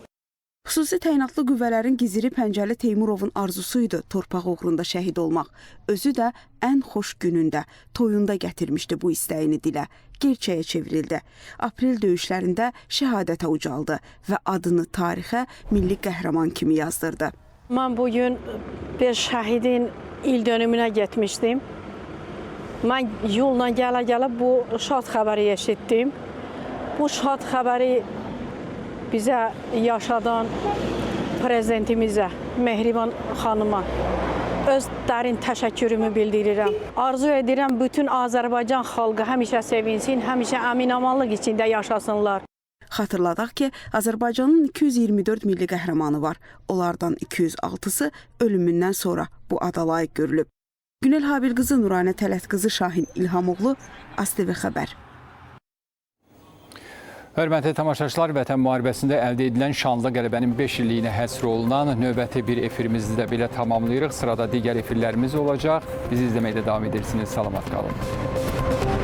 Xüsusi təyinatlı qüvvələrin giziri Pəncəli Teymurovun arzusuydu torpaq uğrunda şəhid olmaq. Özü də ən xoş günündə, toyunda gətirmişdi bu istəyini dilə. Gerçəyə çevrildi. Aprel döyüşlərində şəhadətə ucaldı və adını tarixə milli qəhrəman kimi yazdırdı. Mən bugün bir şəhidin il dönümünə getmişdim. Mən yolla gələ-gələ bu şad xəbəri eşitdim. Bu şad xəbəri bizə yaşadan prezidentimizə, Mehriban xanıma öz dərin təşəkkürümü bildirirəm. Arzu edirəm bütün Azərbaycan xalqı həmişə sevinsin, həmişə əmin-amanlıq içində yaşasınlar. Xatırladaq ki, Azərbaycanın 224 milli qəhrəmanı var. Onlardan 206-sı ölümündən sonra bu ada layiq görülüb. Günel Habil qızı, Nuranə Tələt qızı, Şahin İlhamoğlu, ASTV Xəbər. Hörmətli tamaşaçılar, Vətən müharibəsində əldə edilən şanlı qələbənin 5 illiyinə həsr olunan növbəti bir efirimizi də belə tamamlayırıq. Sırada digər efirlərimiz olacaq. Bizi izləməkdə davam edirsiniz. Salamat qalın.